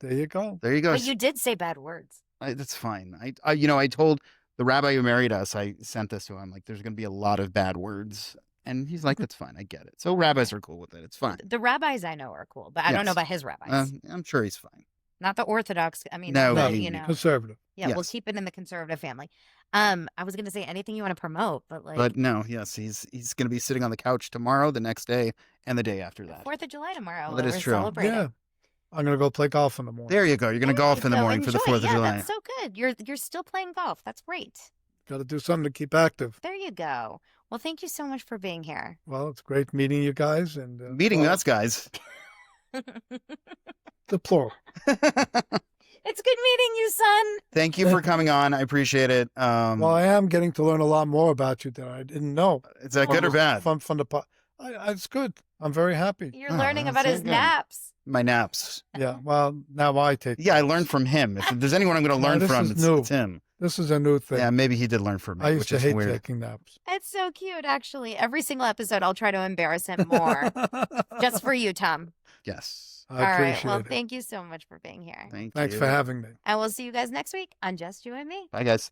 There you go. There you go. But you did say bad words. That's fine. I told the rabbi who married us, I sent this to him, like, there's going to be a lot of bad words. And he's like, that's fine. I get it. So rabbis are cool with it. It's fine. The rabbis I know are cool, but I don't know Yes. about his rabbis. I'm sure he's fine. Not the Orthodox. I mean, No, not he- the, you know. Conservative. Yeah, we'll Yes. keep it in the conservative family. I was going to say anything you want to promote, but like But no, yes, he's going to be sitting on the couch tomorrow, the next day, and the day after that. 4th of July tomorrow. Well, that is we're true. celebrating. Yeah. I'm going to go play golf in the morning. There you go. You're going to There golf you in the go. morning for the Enjoy 4th it. of July. That's so good. You're still playing golf. That's great. Got to do something to keep active. There you go. Well, thank you so much for being here. Well, it's great meeting you guys. And Meeting us, guys. the plural. It's good meeting you, son. Thank you for coming on. I appreciate it. Well, I am getting to learn a lot more about you that I didn't know. Is that good or bad? From the it's good. I'm very happy. You're Oh, learning that's about so his good. naps. My naps. Yeah. Well, now I take. Yeah, I learned from him. If there's anyone I'm going to No, learn this from, is new. it's him. This is a new thing. Yeah, maybe he did learn from me, I used which to is hate weird. taking naps. It's so cute, actually. Every single episode, I'll try to embarrass him more. Just for you, Tom. Yes. I All right. appreciate Well, it. thank you so much for being here. Thank Thanks you. for having me. And we'll see you guys next week on Just You and Me. Bye, guys.